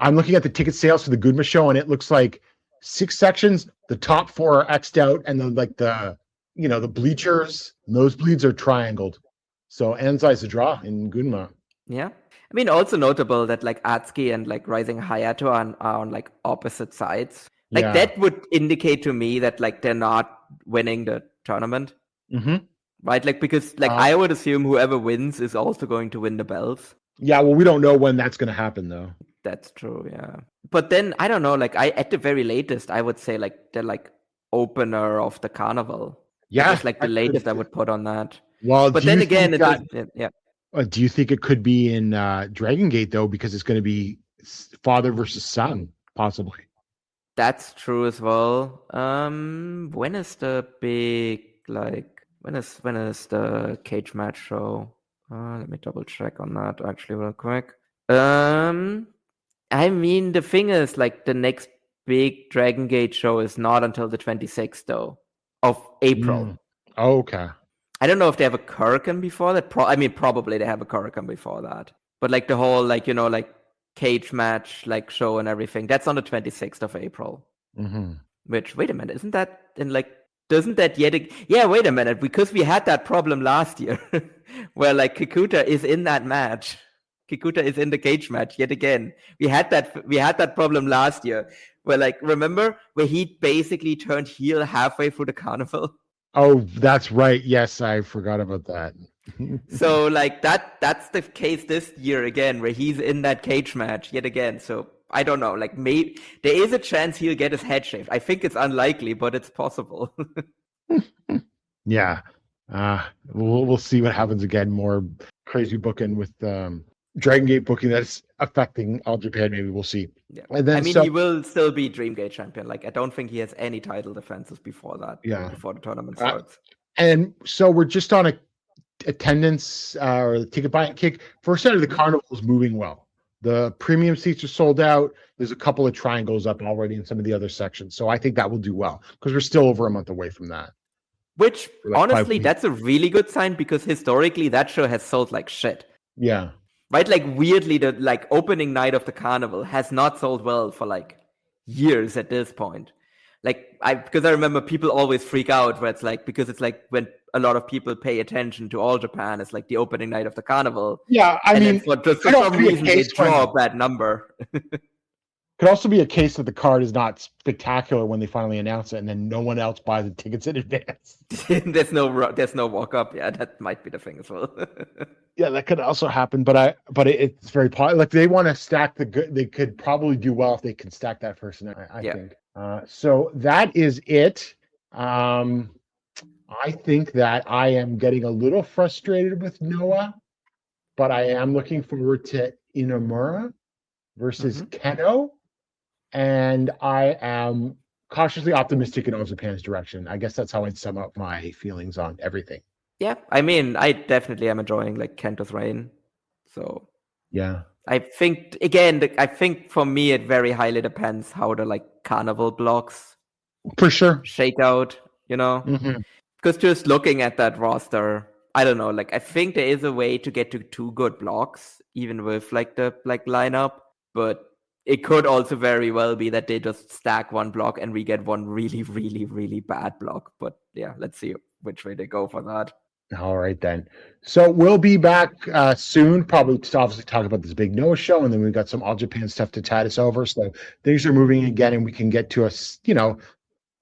I'm looking at the ticket sales for the Gunma show, and it looks like 6 sections. The top 4 are X'd out, and then the bleachers, nosebleeds are triangled. So Anzai's a draw in Gunma. Yeah. I mean, also notable that like Atsuki and like Rising Hayato are on like opposite sides. Like that would indicate to me that like they're not winning the tournament. Mm-hmm. Right? Like, because like I would assume whoever wins is also going to win the belts. Yeah, well, we don't know when that's going to happen, though. That's true, yeah. But then, I don't know, like, at the very latest, I would say, like, they're, like, opener of the carnival. Yeah. That's, like, the latest I would put on that. Well, but then again, do you think it could be in Dragon Gate, though, because it's going to be father versus son, possibly? That's true as well. When is the big, like, when is the cage match show? Let me double check on that actually real quick. I mean, the thing is, like, the next big Dragon Gate show is not until the 26th, though, of April. Oh, okay. I don't know if they have a Korakuen before that. Probably they have a Korakuen before that. But, like, the whole, like, you know, like, cage match, like, show and everything, that's on the 26th of April. Mm-hmm. Which, wait a minute, isn't that in, like, doesn't that yeah, wait a minute, because we had that problem last year where, like, Kikuta is in that match. Kikuta is in the cage match yet again. We had that problem last year where, like, remember where he basically turned heel halfway through the carnival? Oh, that's right. Yes, I forgot about that. So, like, that's the case this year again, where he's in that cage match yet again. So I don't know. Like, maybe there is a chance he'll get his head shaved. I think it's unlikely, but it's possible. Yeah. We'll see what happens again. More crazy booking with Dragon Gate booking that's affecting All Japan. Maybe we'll see. Yeah. And then, I mean, he will still be Dream Gate champion. Like, I don't think he has any title defenses before that. Yeah. Before the tournament starts. And so we're just on attendance or the ticket buying kick. First side of the carnival is moving well. The premium seats are sold out. There's a couple of triangles up already in some of the other sections. So I think that will do well because we're still over a month away from that. Which, honestly, that's a really good sign because historically that show has sold like shit. Yeah. Right? Like, weirdly, the like opening night of the carnival has not sold well for like years at this point. Like, because I remember people always freak out where it's like, because it's like when a lot of people pay attention to All Japan, it's like the opening night of the carnival. Yeah, I mean, for some reason they draw up that number. Could also be a case that the card is not spectacular when they finally announce it, and then no one else buys the tickets in advance. There's no walk up. Yeah, that might be the thing as well. Yeah, that could also happen. But it's very like they want to stack the good. They could probably do well if they can stack that person. I think. So that is it. I think that I am getting a little frustrated with Noah, but I am looking forward to Inamura versus Keno. And I am cautiously optimistic in All Japan's direction. I guess that's how I'd sum up my feelings on everything. Yeah, I mean, I definitely am enjoying like Kento's reign. So yeah, I think for me it very highly depends how the like carnival blocks For sure. shake out, because just looking at that roster, I don't know, like I think there is a way to get to 2 good blocks even with like the like lineup, but it could also very well be that they just stack 1 block and we get 1 really, really, really bad block. But yeah, let's see which way they go for that. All right, then. So we'll be back soon, probably to obviously talk about this big Noah show, and then we've got some All Japan stuff to tide us over. So things are moving again, and we can get to a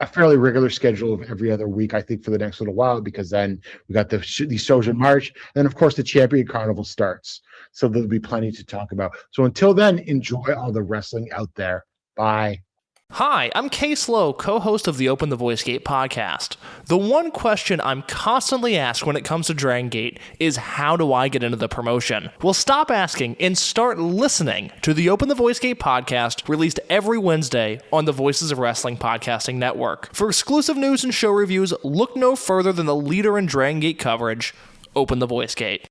fairly regular schedule of every other week, I think, for the next little while, because then we got these shows in March, and then of course the Champion Carnival starts. So there'll be plenty to talk about. So until then, enjoy all the wrestling out there. Bye. Hi, I'm Case Lowe, co-host of the Open the Voice Gate podcast. The one question I'm constantly asked when it comes to Dragon Gate is, how do I get into the promotion? Well, stop asking and start listening to the Open the Voice Gate podcast, released every Wednesday on the Voices of Wrestling Podcasting Network. For exclusive news and show reviews, look no further than the leader in Dragon Gate coverage, Open the Voice Gate.